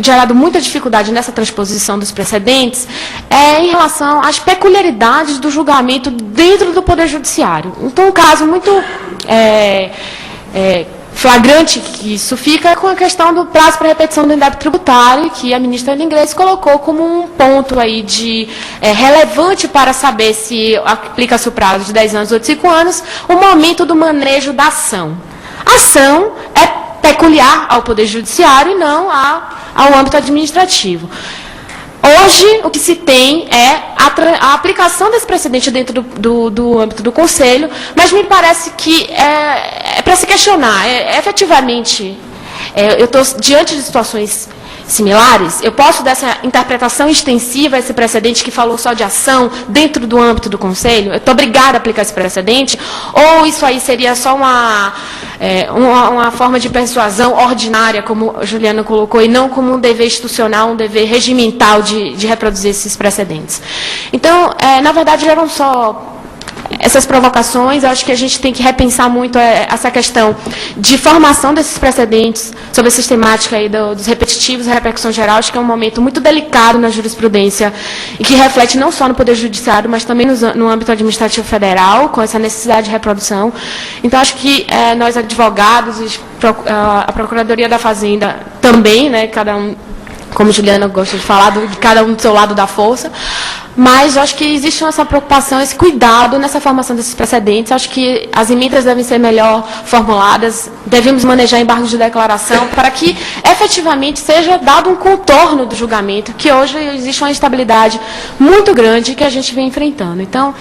gerado muita dificuldade nessa transposição dos precedentes, é em relação às peculiaridades do julgamento dentro do Poder Judiciário. Então, um caso muito flagrante que isso fica é com a questão do prazo para repetição do indébito tributário, que a ministra Ana Inglês colocou como um ponto aí relevante para saber se aplica-se o prazo de 10 anos ou de 5 anos, o momento do manejo da ação. A ação é peculiar ao Poder Judiciário e não ao âmbito administrativo. Hoje, o que se tem é a aplicação desse precedente dentro do âmbito do Conselho, mas me parece que é para se questionar. Efetivamente, eu estou diante de situações similares, eu posso dar essa interpretação extensiva a esse precedente que falou só de ação dentro do âmbito do Conselho? Eu estou obrigada a aplicar esse precedente? Ou isso aí seria só uma forma de persuasão ordinária, como a Juliana colocou, e não como um dever institucional, um dever regimental de reproduzir esses precedentes? Então, na verdade, eram só essas provocações. Eu acho que a gente tem que repensar muito essa questão de formação desses precedentes sobre a sistemática aí dos repetitivos, a repercussão geral. Acho que é um momento muito delicado na jurisprudência e que reflete não só no Poder Judiciário, mas também no âmbito administrativo federal, com essa necessidade de reprodução. Então, acho que nós, advogados, a Procuradoria da Fazenda também, né, cada um, como Juliana gosta de falar, de cada um do seu lado da força, mas eu acho que existe essa preocupação, esse cuidado nessa formação desses precedentes. Eu acho que as emendas devem ser melhor formuladas, devemos manejar embargos de declaração para que efetivamente seja dado um contorno do julgamento, que hoje existe uma instabilidade muito grande que a gente vem enfrentando. Então,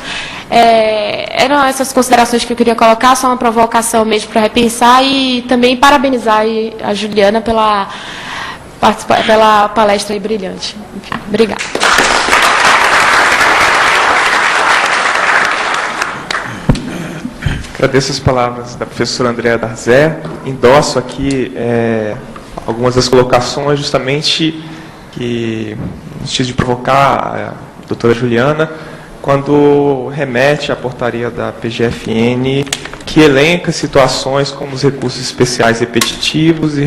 eram essas considerações que eu queria colocar, só uma provocação mesmo para repensar, e também parabenizar aí a Juliana pela palestra aí brilhante. Enfim, obrigada. Agradeço as palavras da professora Andréa Darzé. Endosso aqui algumas das colocações, justamente que no sentido de provocar a doutora Juliana, quando remete à portaria da PGFN, que elenca situações como os recursos especiais repetitivos e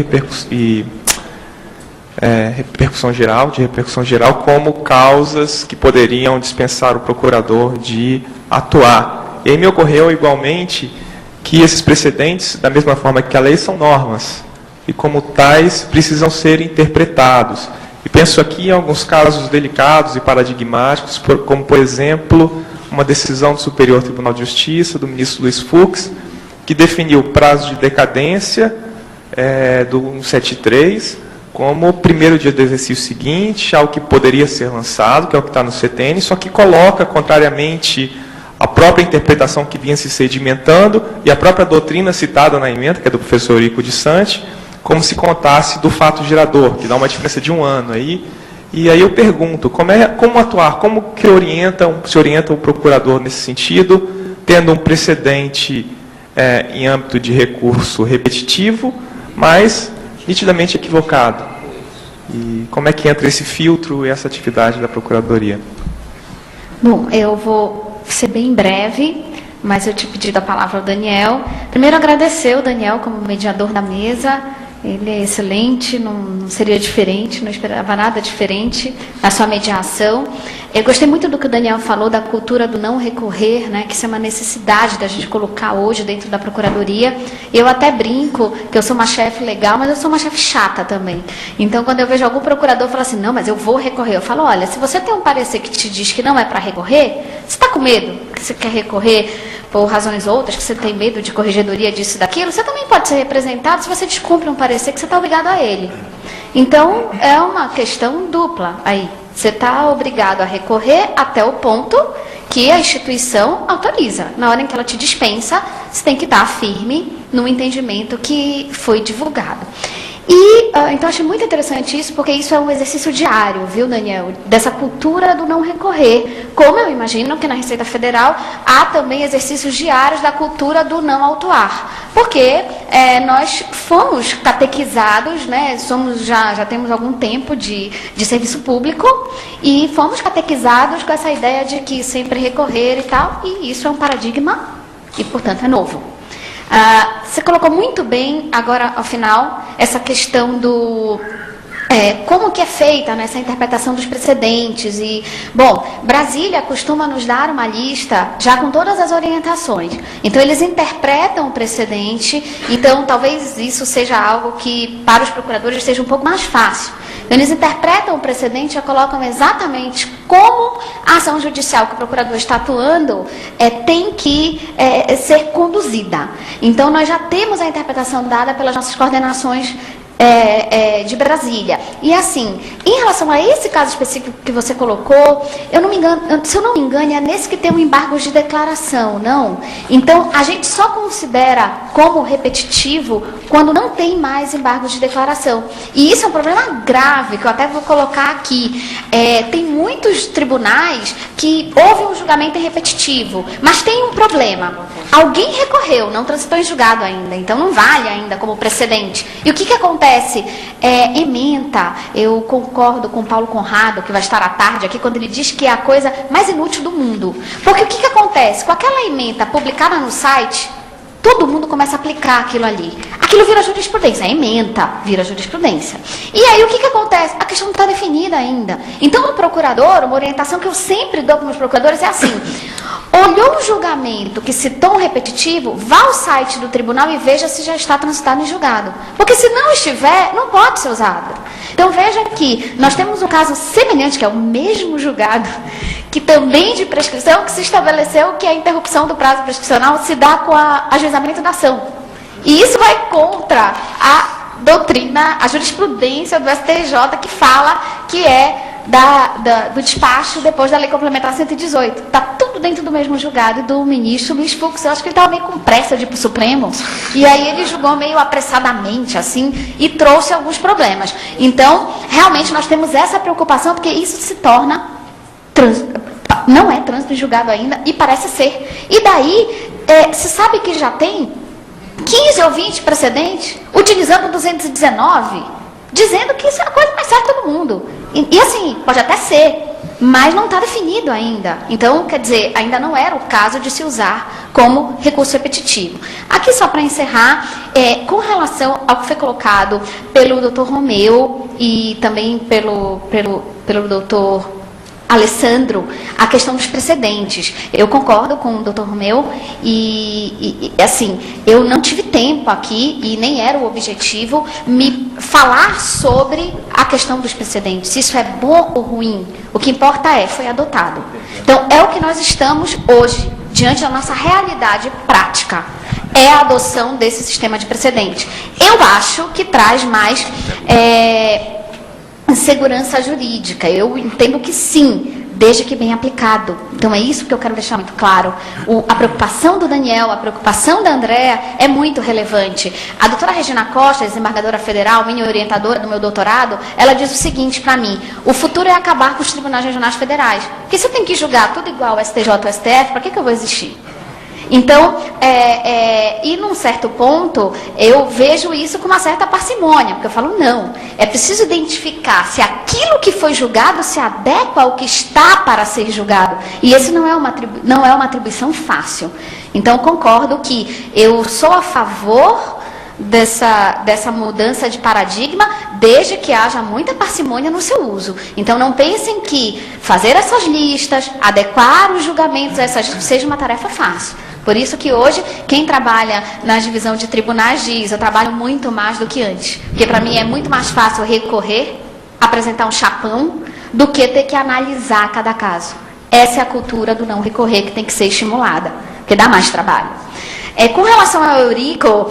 repercussão geral, como causas que poderiam dispensar o procurador de atuar. E aí me ocorreu igualmente que esses precedentes, da mesma forma que a lei, são normas, e como tais precisam ser interpretados. E penso aqui em alguns casos delicados e paradigmáticos, como, por exemplo, uma decisão do Superior Tribunal de Justiça, do ministro Luiz Fux, que definiu o prazo de decadência do 173 como o primeiro dia do exercício seguinte ao que poderia ser lançado, que é o que está no CTN, só que coloca, contrariamente à própria interpretação que vinha se sedimentando e a própria doutrina citada na emenda, que é do professor Eurico de Santi, como se contasse do fato gerador, que dá uma diferença de 1 ano. E aí eu pergunto, como atuar, como que se orienta o procurador nesse sentido, tendo um precedente em âmbito de recurso repetitivo, mas nitidamente equivocado? E como é que entra esse filtro e essa atividade da Procuradoria? Bom, eu vou ser bem breve, mas eu tinha pedido a palavra ao Daniel. Primeiro, agradecer o Daniel como mediador da mesa. Ele é excelente, não seria diferente, não esperava nada diferente na sua mediação. Eu gostei muito do que o Daniel falou da cultura do não recorrer, né, que isso é uma necessidade da gente colocar hoje dentro da Procuradoria. Eu até brinco que eu sou uma chefe legal, mas eu sou uma chefe chata também. Então, quando eu vejo algum procurador falar assim, não, mas eu vou recorrer, eu falo, olha, se você tem um parecer que te diz que não é para recorrer, você está com medo que você quer recorrer por razões outras, que você tem medo de corregedoria disso e daquilo, você também pode ser representado se você descumpre um parecer que você está obrigado a ele. Então, é uma questão dupla aí. Você está obrigado a recorrer até o ponto que a instituição autoriza. Na hora em que ela te dispensa, você tem que estar firme no entendimento que foi divulgado. E, então, achei muito interessante isso, porque isso é um exercício diário, viu, Daniel? Dessa cultura do não recorrer. Como eu imagino que na Receita Federal há também exercícios diários da cultura do não autuar. Porque nós fomos catequizados, né? Já temos algum tempo de serviço público, e fomos catequizados com essa ideia de que sempre recorrer e tal, e isso é um paradigma e, portanto, é novo. Você colocou muito bem, agora, ao final, essa questão do... como que é feita nessa interpretação dos precedentes. E, bom, Brasília costuma nos dar uma lista já com todas as orientações. Então, eles interpretam o precedente, então talvez isso seja algo que, para os procuradores, seja um pouco mais fácil. Eles interpretam o precedente e colocam exatamente como a ação judicial que o procurador está atuando tem que ser conduzida. Então, nós já temos a interpretação dada pelas nossas coordenações de Brasília. E assim, em relação a esse caso específico que você colocou, eu não me engano, se eu não me engano, é nesse que tem um embargo de declaração, não? Então, a gente só considera como repetitivo quando não tem mais embargo de declaração. E isso é um problema grave, que eu até vou colocar aqui. Tem muitos tribunais que houve um julgamento repetitivo, mas tem um problema. Alguém recorreu, não transitou em julgado ainda, então não vale ainda como precedente. E o que acontece? Ementa, eu concordo com o Paulo Conrado, que vai estar à tarde aqui, quando ele diz que é a coisa mais inútil do mundo. Porque o que acontece? Com aquela ementa publicada no site, todo mundo começa a aplicar aquilo ali. Aquilo vira jurisprudência, a ementa vira jurisprudência. E aí o que acontece? A questão não está definida ainda. Então o procurador, uma orientação que eu sempre dou para os meus procuradores é assim: olhou um julgamento que citou um repetitivo, vá ao site do tribunal e veja se já está transitado em julgado. Porque se não estiver, não pode ser usado. Então veja que nós temos um caso semelhante, que é o mesmo julgado, que também de prescrição, que se estabeleceu que a interrupção do prazo prescricional se dá com o ajuizamento da ação. E isso vai contra a doutrina, a jurisprudência do STJ, que fala que é do despacho depois da Lei Complementar 118. Está tudo dentro do mesmo julgado do ministro Luiz Fux. Eu acho que ele estava meio com pressa de ir para o Supremo. E aí ele julgou meio apressadamente, assim, e trouxe alguns problemas. Então, realmente, nós temos essa preocupação, porque isso se torna... não é trânsito em julgado ainda, e parece ser. E daí, se sabe que já tem 15 ou 20 precedentes, utilizando o 219, dizendo que isso é a coisa mais certa do mundo. E assim, pode até ser, mas não está definido ainda. Então, quer dizer, ainda não era o caso de se usar como recurso repetitivo. Aqui, só para encerrar, com relação ao que foi colocado pelo Dr. Romeu e também pelo Dr. Alessandro, a questão dos precedentes. Eu concordo com o Dr. Romeu e assim, eu não tive tempo aqui, e nem era o objetivo, me falar sobre a questão dos precedentes. Se isso é bom ou ruim, o que importa foi adotado. Então, é o que nós estamos hoje, diante da nossa realidade prática. É a adoção desse sistema de precedente. Eu acho que traz mais... segurança jurídica. Eu entendo que sim, desde que bem aplicado. Então é isso que eu quero deixar muito claro. A preocupação do Daniel, a preocupação da Andréa é muito relevante. A doutora Regina Costa, desembargadora federal, minha orientadora do meu doutorado, ela diz o seguinte para mim: o futuro é acabar com os tribunais regionais federais. Porque se eu tenho que julgar tudo igual ao STJ ou STF, para que eu vou existir? Então, e num certo ponto, eu vejo isso com uma certa parcimônia, porque eu falo, não, é preciso identificar se aquilo que foi julgado se adequa ao que está para ser julgado. E esse não é uma atribuição fácil. Então, concordo que eu sou a favor dessa mudança de paradigma, desde que haja muita parcimônia no seu uso. Então, não pensem que fazer essas listas, adequar os julgamentos a essas listas, seja uma tarefa fácil. Por isso que hoje, quem trabalha na divisão de tribunais diz, eu trabalho muito mais do que antes. Porque para mim é muito mais fácil recorrer, apresentar um chapão, do que ter que analisar cada caso. Essa é a cultura do não recorrer que tem que ser estimulada, porque dá mais trabalho. Com relação ao Eurico,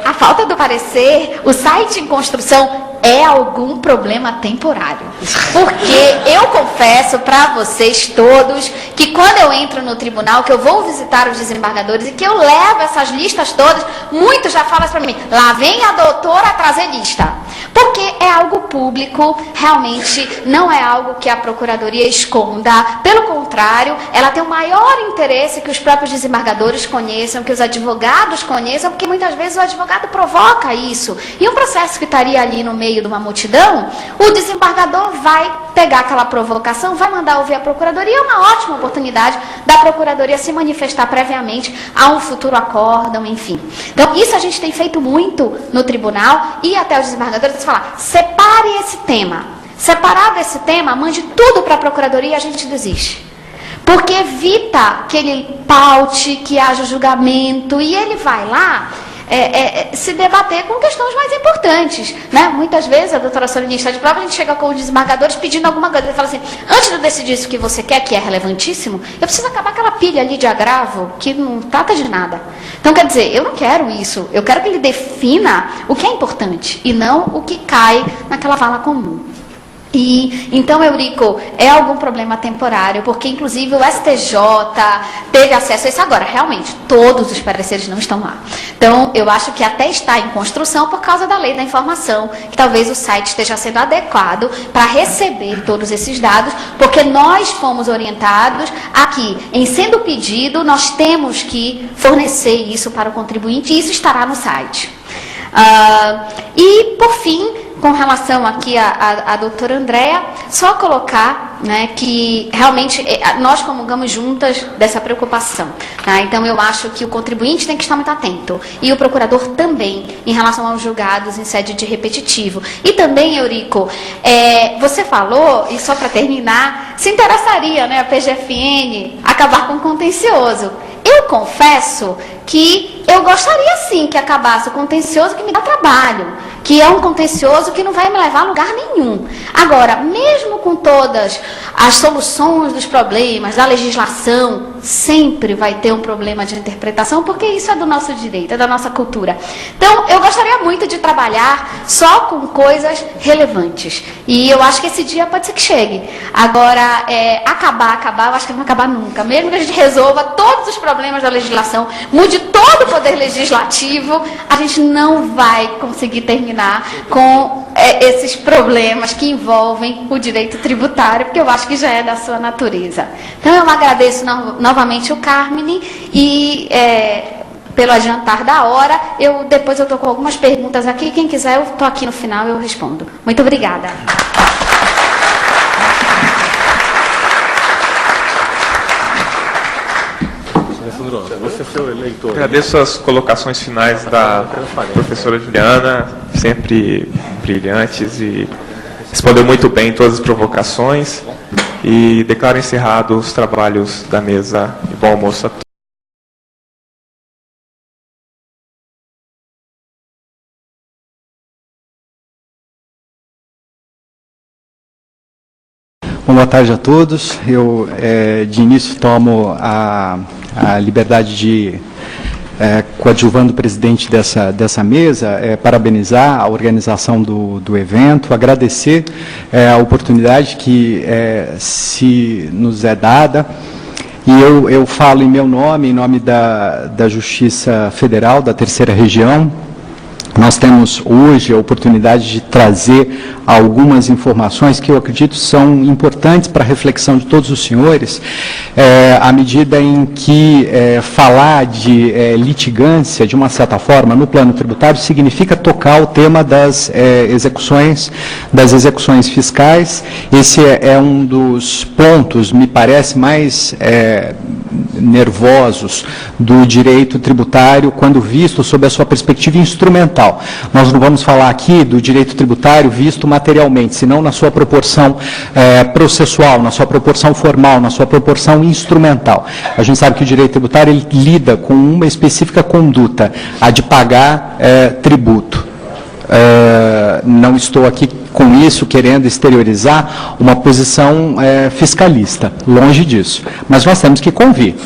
a falta do parecer, o site em construção é algum problema temporário. Porque eu confesso para vocês todos que quando eu entro no tribunal, que eu vou visitar os desembargadores e que eu levo essas listas todas, muitos já falam para mim, lá vem a doutora trazer lista. Porque é algo público, realmente não é algo que a Procuradoria esconda. Pelo contrário, ela tem o maior interesse que os próprios desembargadores conheçam, que os advogados conheçam, porque muitas vezes o advogado provoca isso. E um processo que estaria ali no meio de uma multidão, o desembargador vai pegar aquela provocação, vai mandar ouvir a Procuradoria. É uma ótima oportunidade da Procuradoria se manifestar previamente a um futuro acórdão, enfim. Então, isso a gente tem feito muito no tribunal, e até os desembargadores falar, separe esse tema. Separado esse tema, mande tudo para a Procuradoria e a gente desiste. Porque evita que ele paute, que haja julgamento, e ele vai lá se debater com questões mais importantes, né? Muitas vezes, a doutora Soline está de prova, a gente chega com os desembargadores pedindo alguma coisa, ele fala assim, antes de eu decidir isso que você quer, que é relevantíssimo, eu preciso acabar aquela pilha ali de agravo que não trata de nada. Então, quer dizer, eu não quero isso, eu quero que ele defina o que é importante e não o que cai naquela vala comum. E, então, Eurico, é algum problema temporário, porque inclusive o STJ teve acesso a isso agora. Realmente, todos os pareceres não estão lá. Então, eu acho que até está em construção por causa da lei da informação, que talvez o site esteja sendo adequado para receber todos esses dados, porque nós fomos orientados aqui, em sendo pedido, nós temos que fornecer isso para o contribuinte, e isso estará no site. E, por fim, com relação aqui à doutora Andréa, só colocar, né, que realmente nós comungamos juntas dessa preocupação. Tá? Então, eu acho que o contribuinte tem que estar muito atento. E o procurador também, em relação aos julgados em sede de repetitivo. E também, Eurico, você falou, e só para terminar, se interessaria, né, a PGFN acabar com o contencioso. Eu confesso que eu gostaria sim que acabasse o contencioso que me dá trabalho, que é um contencioso que não vai me levar a lugar nenhum. Agora, mesmo com todas as soluções dos problemas, da legislação, sempre vai ter um problema de interpretação, porque isso é do nosso direito, é da nossa cultura. Então, eu gostaria muito de trabalhar só com coisas relevantes. E eu acho que esse dia pode ser que chegue. Agora, acabar, eu acho que não vai acabar nunca. Mesmo que a gente resolva todos os problemas da legislação, mude todo o poder legislativo, a gente não vai conseguir terminar com esses problemas que envolvem o direito tributário, porque eu acho que já é da sua natureza. Então, eu agradeço novamente o Carmine e pelo adiantar da hora, depois eu estou com algumas perguntas aqui, quem quiser, eu estou aqui no final e eu respondo. Muito obrigada. Você foi o eleitor. Agradeço as colocações finais da professora Juliana, sempre brilhantes, e respondeu muito bem todas as provocações, e declaro encerrados os trabalhos da mesa, e bom almoço a todos. Boa tarde a todos. Eu, de início, tomo a liberdade de, coadjuvando o presidente dessa mesa, parabenizar a organização do evento, agradecer a oportunidade que se nos é dada. E eu falo em meu nome, em nome da Justiça Federal, da Terceira Região. Nós temos hoje a oportunidade de trazer algumas informações que eu acredito são importantes para a reflexão de todos os senhores, à medida em que falar de litigância, de uma certa forma, no plano tributário, significa tocar o tema das execuções fiscais. Esse é um dos pontos, me parece, mais nervosos do direito tributário, quando visto sob a sua perspectiva instrumental. Nós não vamos falar aqui do direito tributário visto materialmente, senão na sua proporção processual, na sua proporção formal, na sua proporção instrumental. A gente sabe que o direito tributário ele lida com uma específica conduta, a de pagar tributo. Não estou aqui com isso querendo exteriorizar uma posição fiscalista, longe disso. Mas nós temos que convir.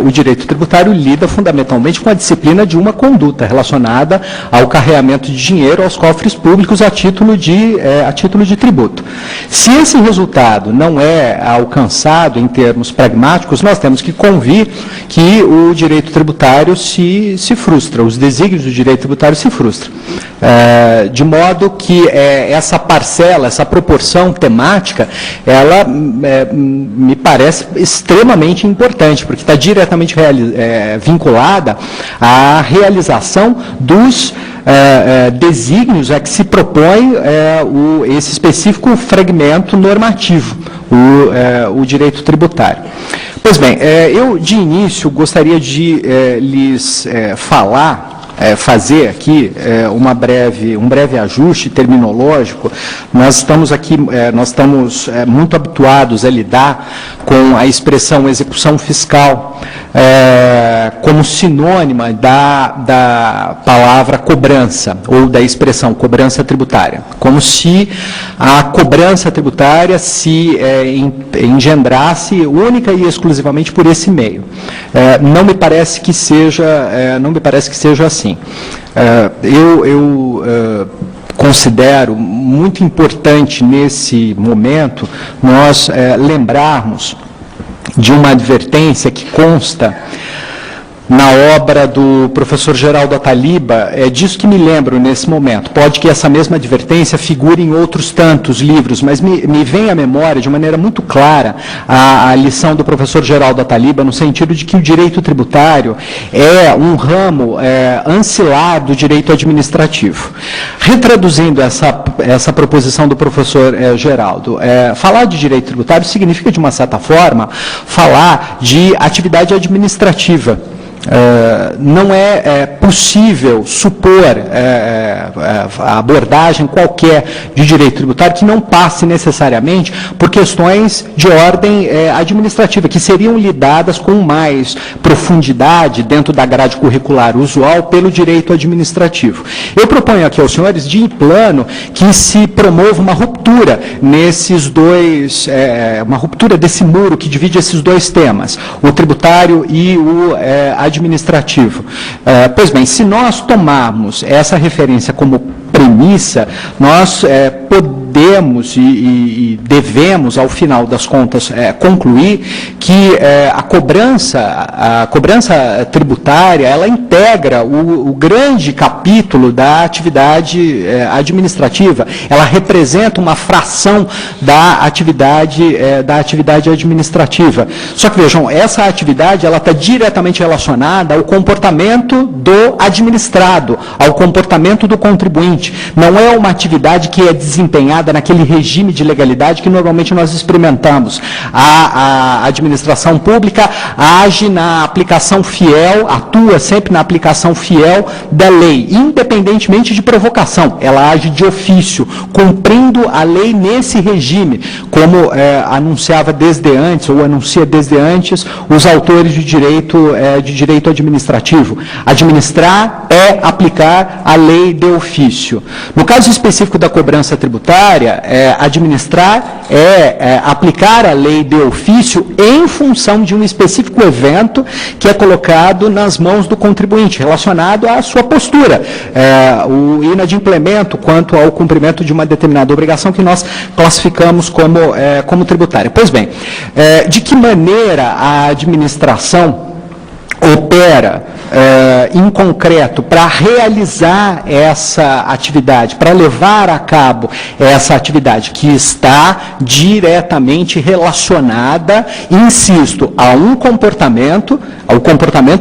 O direito tributário lida fundamentalmente com a disciplina de uma conduta relacionada ao carreamento de dinheiro aos cofres públicos a título de tributo. Se esse resultado não é alcançado em termos pragmáticos, nós temos que convir que o direito tributário se frustra, os desígnios do direito tributário se frustram. De modo que essa parcela, essa proporção temática, ela me parece extremamente importante, porque está diretamente vinculada à realização dos desígnios a que se propõe esse específico fragmento normativo, o direito tributário. Pois bem, eu de início gostaria de lhes falar fazer aqui um breve ajuste terminológico. Nós estamos aqui, muito habituados a lidar com a expressão execução fiscal como sinônima da palavra cobrança, ou da expressão cobrança tributária, como se a cobrança tributária se engendrasse única e exclusivamente por esse meio. Não me parece que seja assim. Eu considero muito importante nesse momento nós lembrarmos de uma advertência que consta na obra do professor Geraldo Ataliba, é disso que me lembro nesse momento. Pode que essa mesma advertência figure em outros tantos livros, mas me vem à memória de maneira muito clara a lição do professor Geraldo Ataliba, no sentido de que o direito tributário é um ramo ancilar do direito administrativo. Retraduzindo essa proposição do professor Geraldo, falar de direito tributário significa, de uma certa forma, falar de atividade administrativa. Não é possível supor a abordagem qualquer de direito tributário que não passe necessariamente por questões de ordem administrativa, que seriam lidadas com mais profundidade dentro da grade curricular usual pelo direito administrativo. Eu proponho aqui aos senhores, de plano, que se promova uma ruptura nesses dois, uma ruptura desse muro que divide esses dois temas, o tributário e o administrativo. Pois bem, se nós tomarmos essa referência como premissa, nós podemos e devemos, ao final das contas, concluir que a cobrança tributária, ela integra o grande capítulo da atividade administrativa. Ela representa uma fração da atividade administrativa. Só que, vejam, essa atividade ela está diretamente relacionada ao comportamento do administrado, ao comportamento do contribuinte. Não é uma atividade que é desempenhada naquele regime de legalidade que normalmente nós experimentamos. A administração pública age na aplicação fiel, atua sempre na aplicação fiel da lei, independentemente de provocação. Ela age de ofício, cumprindo a lei nesse regime, como anunciava desde antes, ou anuncia desde antes, os autores de direito administrativo. Administrar é aplicar a lei de ofício. No caso específico da cobrança tributária, administrar é aplicar a lei de ofício em função de um específico evento que é colocado nas mãos do contribuinte, relacionado à sua postura, o inadimplemento quanto ao cumprimento de uma determinada obrigação que nós classificamos como tributária. Pois bem, de que maneira a administração opera em concreto para realizar essa atividade, para levar a cabo essa atividade que está diretamente relacionada, insisto, ao comportamento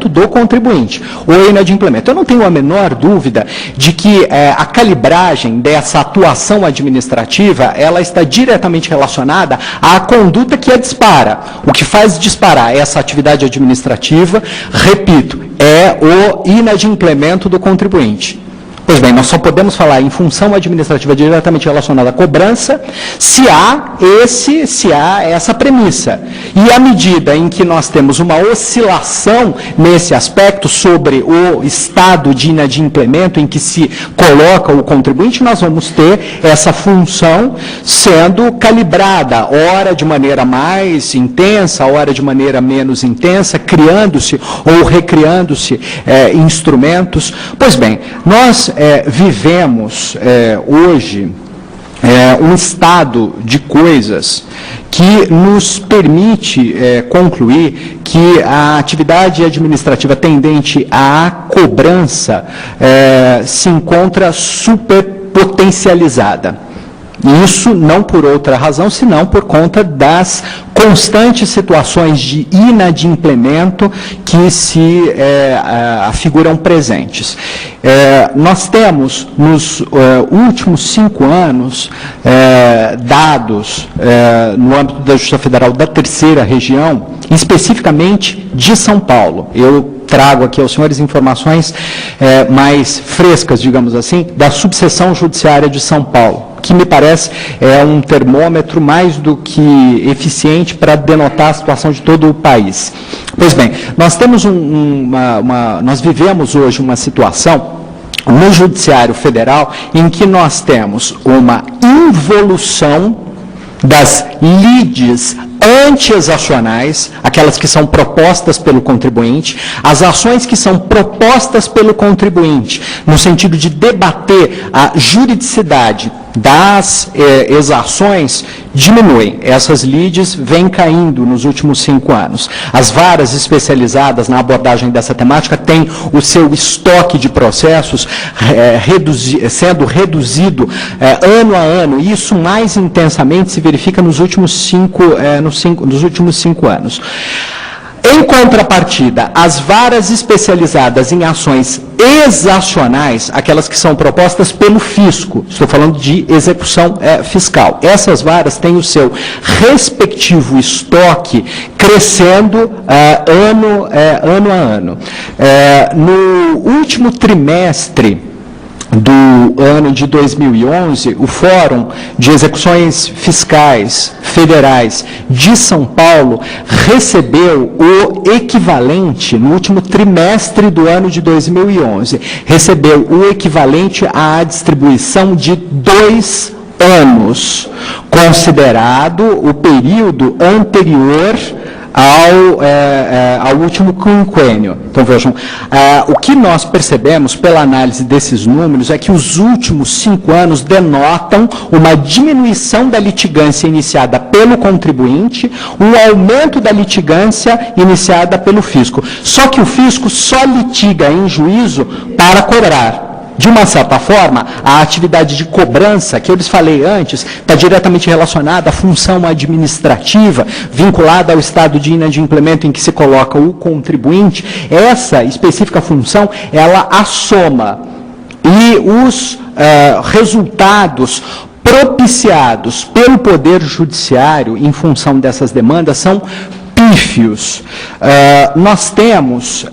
do contribuinte, o inadimplemento. Eu não tenho a menor dúvida de que a calibragem dessa atuação administrativa, ela está diretamente relacionada à conduta que a dispara. O que faz disparar essa atividade administrativa, repito, é o inadimplemento do contribuinte. Pois bem, nós só podemos falar em função administrativa diretamente relacionada à cobrança se há essa premissa. E à medida em que nós temos uma oscilação nesse aspecto sobre o estado de inadimplemento em que se coloca o contribuinte, nós vamos ter essa função sendo calibrada, ora de maneira mais intensa, ora de maneira menos intensa, criando-se ou recriando-se instrumentos. Pois bem, nós vivemos hoje um estado de coisas que nos permite concluir que a atividade administrativa tendente à cobrança se encontra superpotencializada. Isso não por outra razão, senão por conta das constantes situações de inadimplemento que se afiguram presentes. Nós temos, nos últimos 5 anos, dados no âmbito da Justiça Federal da Terceira Região, especificamente de São Paulo. Eu trago aqui aos senhores informações mais frescas, digamos assim, da Subseção Judiciária de São Paulo, que me parece é um termômetro mais do que eficiente para denotar a situação de todo o país. Pois bem, nós temos nós vivemos hoje uma situação no Judiciário Federal em que nós temos uma involução das lides anti-exacionais, aquelas que são propostas pelo contribuinte, as ações que são propostas pelo contribuinte, no sentido de debater a juridicidade das exações, diminuem. Essas lides vêm caindo nos últimos 5 anos. As varas especializadas na abordagem dessa temática têm o seu estoque de processos sendo reduzido ano a ano, e isso mais intensamente se verifica nos últimos 5 anos. Em contrapartida, as varas especializadas em ações exacionais, aquelas que são propostas pelo fisco, estou falando de execução fiscal, essas varas têm o seu respectivo estoque crescendo ano a ano. No último trimestre do ano de 2011, o Fórum de Execuções Fiscais Federais de São Paulo recebeu o equivalente, no último trimestre do ano de 2011, recebeu o equivalente à distribuição de 2 anos, considerado o período anterior ao último quinquênio. Então, vejam, o que nós percebemos pela análise desses números é que os últimos 5 anos denotam uma diminuição da litigância iniciada pelo contribuinte, um aumento da litigância iniciada pelo fisco. Só que o fisco só litiga em juízo para cobrar. De uma certa forma, a atividade de cobrança, que eu lhes falei antes, está diretamente relacionada à função administrativa, vinculada ao estado de inadimplemento em que se coloca o contribuinte. Essa específica função, ela assoma. E os resultados propiciados pelo Poder Judiciário em função dessas demandas são pífios. Nós temos,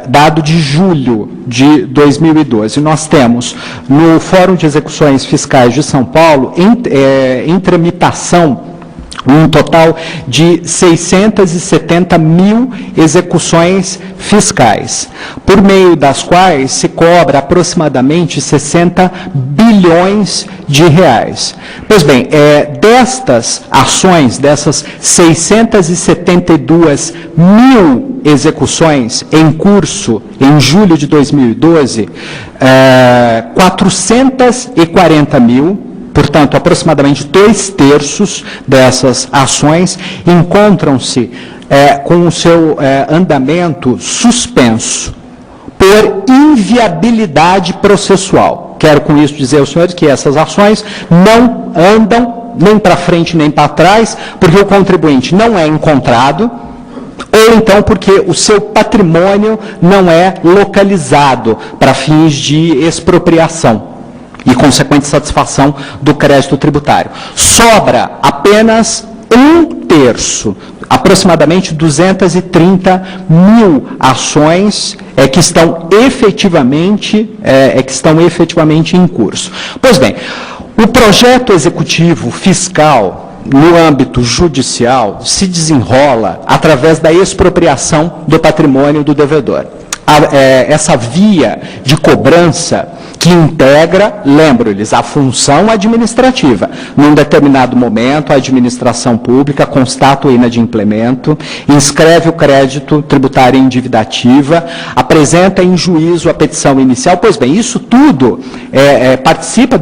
dado de julho de 2012, nós temos no Fórum de Execuções Fiscais de São Paulo, em tramitação, um total de 670 mil execuções fiscais, por meio das quais se cobra aproximadamente 60 bilhões de reais. Pois bem, destas ações, dessas 672 mil execuções em curso em julho de 2012, 440 mil, portanto, aproximadamente 2/3 dessas ações encontram-se com o seu andamento suspenso por inviabilidade processual. Quero com isso dizer aos senhores que essas ações não andam nem para frente nem para trás, porque o contribuinte não é encontrado, ou então porque o seu patrimônio não é localizado para fins de expropriação e consequente satisfação do crédito tributário. Sobra apenas 1/3, aproximadamente 230 mil ações que estão efetivamente em curso. Pois bem, o projeto executivo fiscal no âmbito judicial se desenrola através da expropriação do patrimônio do devedor. Essa via de cobrança que integra, lembro-lhes, a função administrativa. Num determinado momento, a administração pública constata o inadimplemento, inscreve o crédito tributário em dívida ativa, apresenta em juízo a petição inicial. Pois bem, isso tudo participa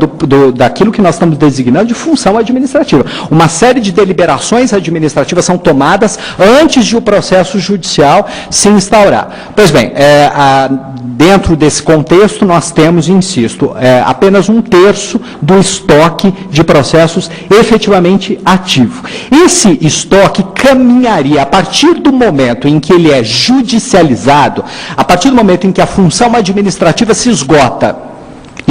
daquilo que nós estamos designando de função administrativa. Uma série de deliberações administrativas são tomadas antes de o processo judicial se instaurar. Pois bem, dentro desse contexto, nós temos, insisto, apenas 1/3 do estoque de processos efetivamente ativo. Esse estoque caminharia, a partir do momento em que ele é judicializado, a partir do momento em que a função administrativa se esgota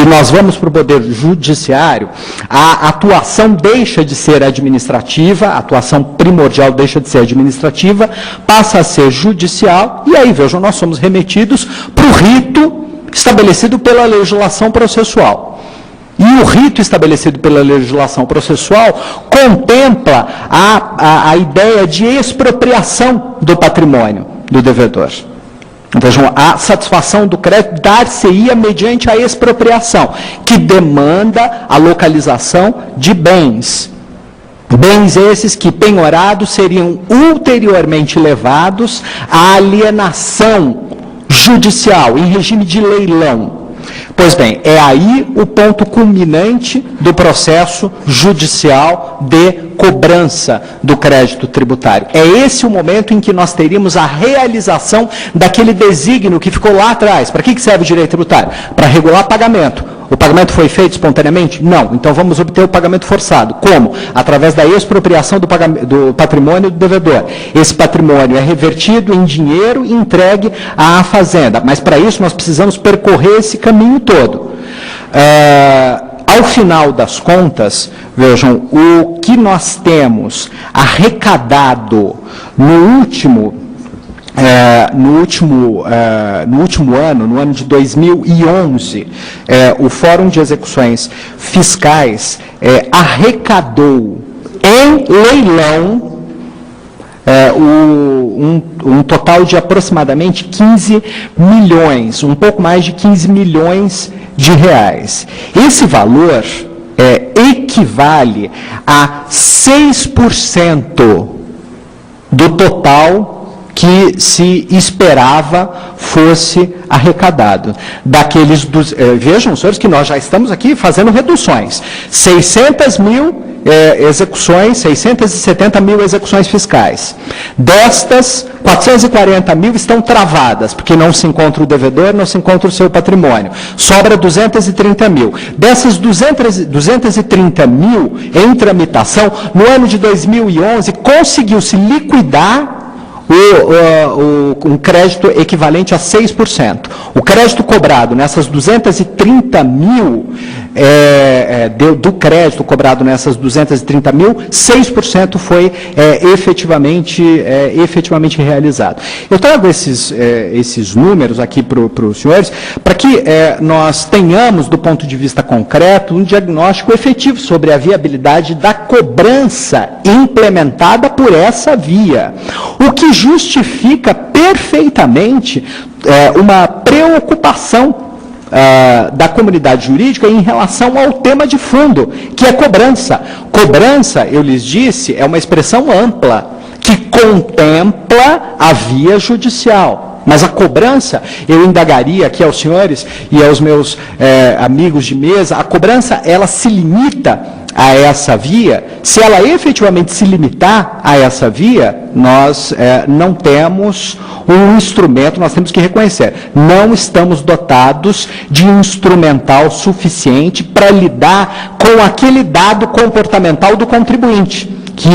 e nós vamos para o Poder Judiciário, a atuação deixa de ser administrativa, a atuação primordial deixa de ser administrativa, passa a ser judicial, e aí, vejam, nós somos remetidos para o rito estabelecido pela legislação processual. E o rito estabelecido pela legislação processual contempla a ideia de expropriação do patrimônio do devedor. Vejam, a satisfação do crédito dar-se-ia mediante a expropriação, que demanda a localização de bens. Bens esses que, penhorados, seriam ulteriormente levados à alienação judicial, em regime de leilão. Pois bem, é aí o ponto culminante do processo judicial de cobrança do crédito tributário. É esse o momento em que nós teríamos a realização daquele desígnio que ficou lá atrás. Para que serve o direito tributário? Para regular pagamento. O pagamento foi feito espontaneamente? Não. Então vamos obter o pagamento forçado. Como? Através da expropriação do patrimônio do devedor. Esse patrimônio é revertido em dinheiro e entregue à fazenda. Mas para isso nós precisamos percorrer esse caminho todo. Ao final das contas, vejam, o que nós temos arrecadado no último ano, no ano de 2011, o Fórum de Execuções Fiscais arrecadou em leilão um total de aproximadamente 15 milhões, um pouco mais de 15 milhões de reais. Esse valor equivale a 6% do total que se esperava fosse arrecadado. Vejam, senhores, que nós já estamos aqui fazendo reduções. 600 mil execuções, 670 mil execuções fiscais. Destas, 440 mil estão travadas, porque não se encontra o devedor, não se encontra o seu patrimônio. Sobra 230 mil. Dessas 230 mil em tramitação, no ano de 2011, conseguiu-se liquidar um crédito equivalente a 6%. O crédito cobrado nessas 230 mil, do crédito cobrado nessas 230 mil, 6% foi efetivamente realizado. Eu trago esses números aqui para os senhores, para que nós tenhamos, do ponto de vista concreto, um diagnóstico efetivo sobre a viabilidade da cobrança implementada por essa via. O que justifica perfeitamente uma preocupação da comunidade jurídica em relação ao tema de fundo, que é cobrança. Cobrança, eu lhes disse, é uma expressão ampla, que contempla a via judicial. Mas a cobrança, eu indagaria aqui aos senhores e aos meus amigos de mesa, a cobrança, ela se limita a essa via. Se ela efetivamente se limitar a essa via, nós não temos um instrumento, nós temos que reconhecer, não estamos dotados de instrumental suficiente para lidar com aquele dado comportamental do contribuinte, que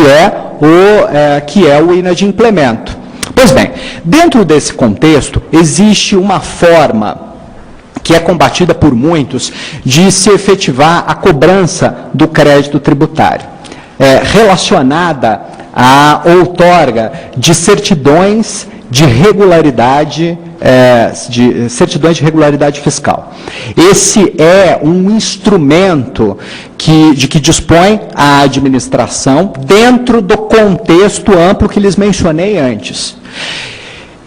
é o inadimplemento. Pois bem, dentro desse contexto, existe uma forma que é combatida por muitos, de se efetivar a cobrança do crédito tributário, relacionada à outorga de certidões de regularidade, certidões de regularidade fiscal. Esse é um instrumento de que dispõe a administração dentro do contexto amplo que lhes mencionei antes.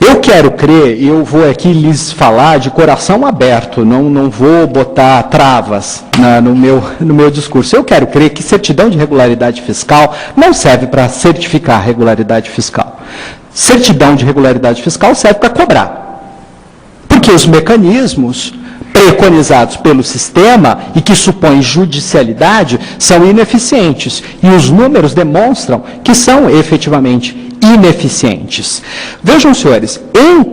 Eu quero crer, eu vou aqui lhes falar de coração aberto, não vou botar travas no meu discurso. Eu quero crer que certidão de regularidade fiscal não serve para certificar a regularidade fiscal. Certidão de regularidade fiscal serve para cobrar. Porque os mecanismos preconizados pelo sistema e que supõem judicialidade são ineficientes. E os números demonstram que são efetivamente ineficientes. Vejam, senhores, em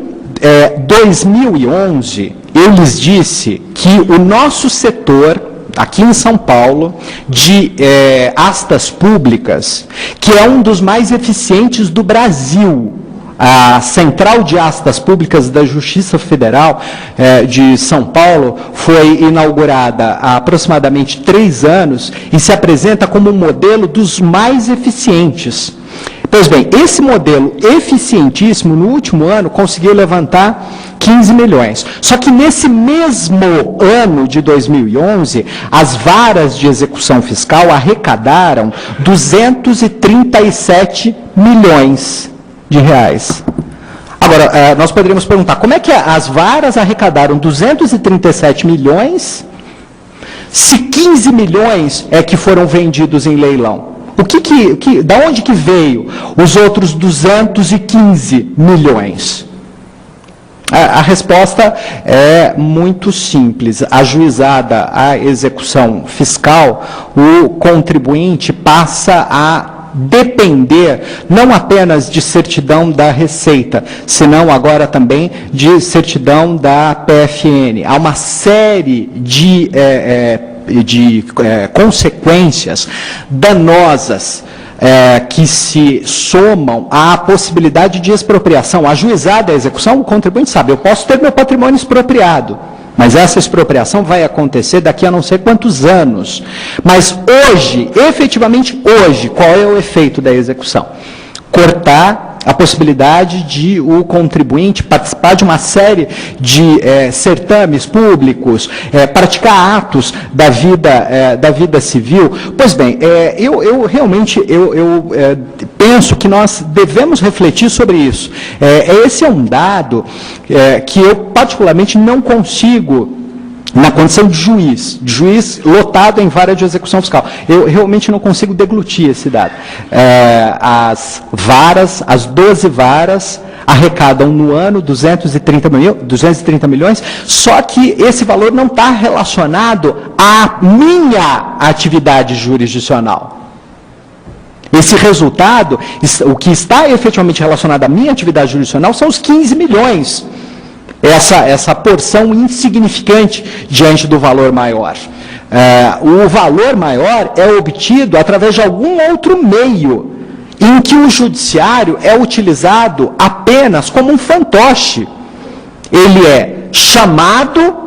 2011, eu lhes disse que o nosso setor, aqui em São Paulo, de astas públicas, que é um dos mais eficientes do Brasil, a Central de Astas Públicas da Justiça Federal de São Paulo foi inaugurada há aproximadamente 3 anos e se apresenta como um modelo dos mais eficientes. Pois bem, esse modelo eficientíssimo, no último ano, conseguiu levantar 15 milhões. Só que nesse mesmo ano de 2011, as varas de execução fiscal arrecadaram 237 milhões de reais. Agora, nós poderíamos perguntar, como é que as varas arrecadaram 237 milhões se 15 milhões é que foram vendidos em leilão? Da onde que veio os outros 215 milhões? A resposta é muito simples. Ajuizada a execução fiscal, o contribuinte passa a depender não apenas de certidão da Receita, senão agora também de certidão da PFN. Há uma série de consequências danosas que se somam à possibilidade de expropriação. Ajuizada a execução, o contribuinte sabe, eu posso ter meu patrimônio expropriado, mas essa expropriação vai acontecer daqui a não sei quantos anos. Mas hoje, efetivamente hoje, qual é o efeito da execução? Cortar a possibilidade de o contribuinte participar de uma série de certames públicos, praticar atos da vida civil. Pois bem, eu realmente penso que nós devemos refletir sobre isso. Esse é um dado que eu particularmente não consigo, na condição de juiz lotado em vara de execução fiscal. Eu realmente não consigo deglutir esse dado. As 12 varas arrecadam no ano 230 milhões, só que esse valor não está relacionado à minha atividade jurisdicional. Esse resultado, o que está efetivamente relacionado à minha atividade jurisdicional são os 15 milhões. Essa porção insignificante diante do valor maior. O valor maior é obtido através de algum outro meio, em que o judiciário é utilizado apenas como um fantoche. Ele é chamado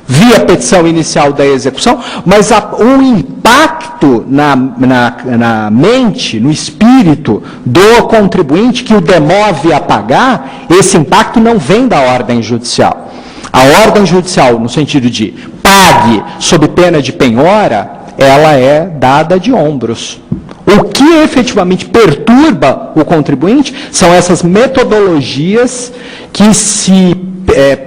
via petição inicial da execução, mas o impacto na mente, no espírito do contribuinte que o demove a pagar, esse impacto não vem da ordem judicial. A ordem judicial, no sentido de pague sob pena de penhora, ela é dada de ombros. O que efetivamente perturba o contribuinte são essas metodologias que se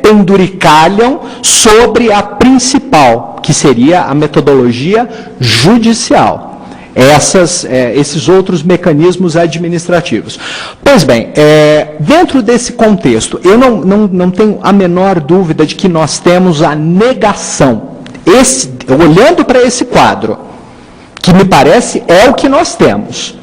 penduricalham sobre a principal, que seria a metodologia judicial. Esses outros mecanismos administrativos. Pois bem, dentro desse contexto, eu não tenho a menor dúvida de que nós temos a negação. Olhando para esse quadro, que me parece é o que nós temos.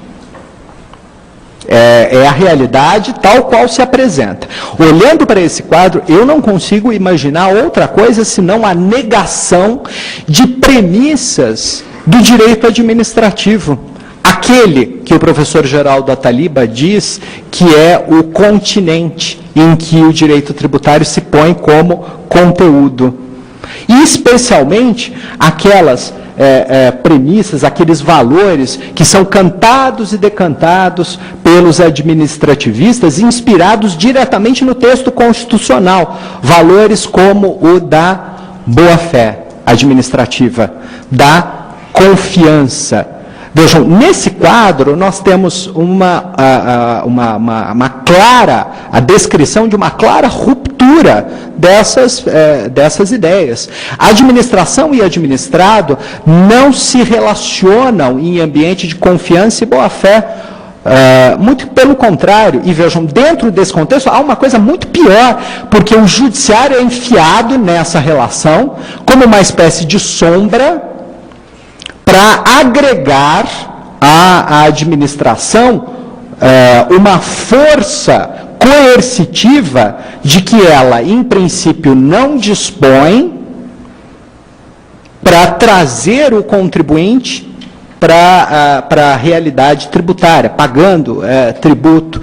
É a realidade tal qual se apresenta. Olhando para esse quadro, eu não consigo imaginar outra coisa senão a negação de premissas do direito administrativo. Aquele que o professor Geraldo Ataliba diz que é o continente em que o direito tributário se põe como conteúdo. E especialmente aquelas premissas, aqueles valores que são cantados e decantados pelos administrativistas, inspirados diretamente no texto constitucional. Valores como o da boa-fé administrativa, da confiança. Vejam, nesse quadro nós temos a descrição de uma clara ruptura dessas ideias. A administração e administrado não se relacionam em ambiente de confiança e boa-fé. Muito pelo contrário, e vejam, dentro desse contexto há uma coisa muito pior, porque o judiciário é enfiado nessa relação como uma espécie de sombra para agregar à administração uma força coercitiva de que ela, em princípio, não dispõe para trazer o contribuinte para a realidade tributária, pagando tributo,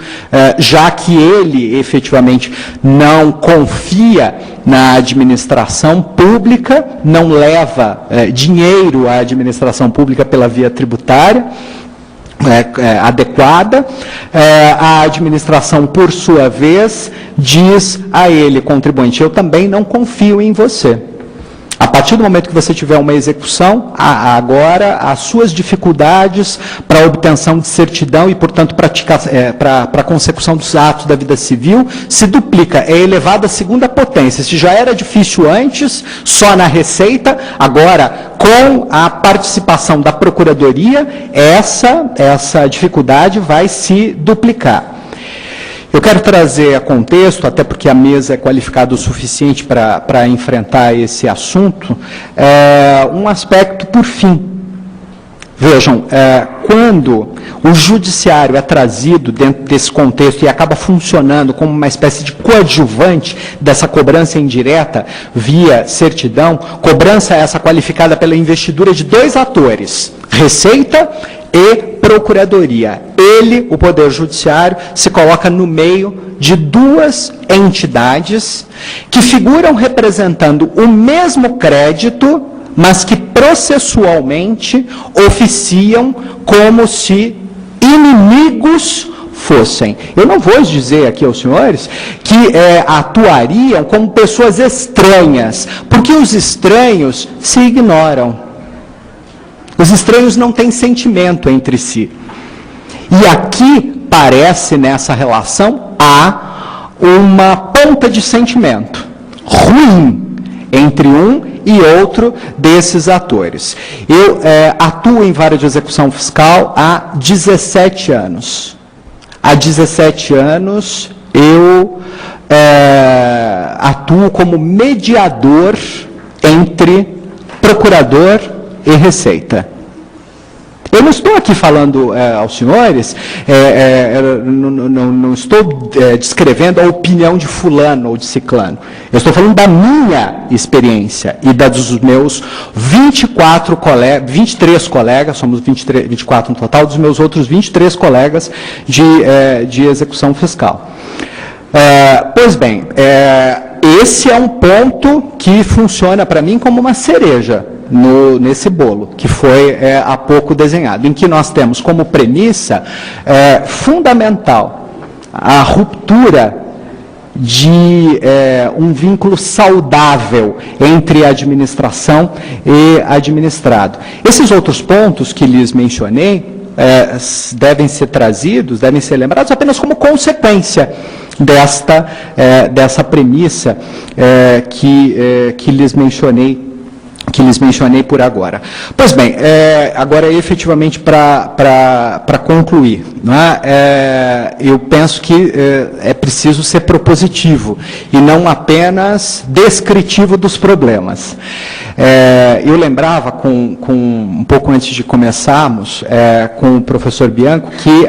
já que ele efetivamente não confia na administração pública, não leva dinheiro à administração pública pela via tributária adequada. A administração, por sua vez, diz a ele, contribuinte, eu também não confio em você. A partir do momento que você tiver uma execução, agora as suas dificuldades para a obtenção de certidão e, portanto, para a consecução dos atos da vida civil se duplica, é elevado à segunda potência. Se já era difícil antes, só na Receita, agora, com a participação da Procuradoria, essa dificuldade vai se duplicar. Eu quero trazer a contexto, até porque a mesa é qualificada o suficiente para enfrentar esse assunto, um aspecto por fim. Vejam, quando o judiciário é trazido dentro desse contexto e acaba funcionando como uma espécie de coadjuvante dessa cobrança indireta via certidão, cobrança essa qualificada pela investidura de dois atores, Receita e Procuradoria. Ele, o Poder Judiciário, se coloca no meio de duas entidades que figuram representando o mesmo crédito, mas que processualmente oficiam como se inimigos fossem. Eu não vou dizer aqui aos senhores que atuariam como pessoas estranhas, porque os estranhos se ignoram. Os estranhos não têm sentimento entre si. E aqui, parece, nessa relação, há uma ponta de sentimento ruim entre um e outro desses atores. Eu atuo em vara de execução fiscal há 17 anos. Há 17 anos, eu atuo como mediador entre procurador e Receita. Eu não estou aqui falando aos senhores, não estou descrevendo a opinião de fulano ou de ciclano. Eu estou falando da minha experiência e da dos meus 23 colegas, somos 24 no total, dos meus outros 23 colegas de execução fiscal. Pois bem, esse é um ponto que funciona para mim como uma cereja nesse bolo, que foi há pouco desenhado, em que nós temos como premissa fundamental a ruptura de um vínculo saudável entre a administração e administrado. Esses outros pontos que lhes mencionei devem ser trazidos, devem ser lembrados apenas como consequência dessa premissa que lhes mencionei por agora. Pois bem, agora efetivamente para concluir, não é? Eu penso que é preciso ser propositivo e não apenas descritivo dos problemas. Eu lembrava, um pouco antes de começarmos, com o professor Bianco, que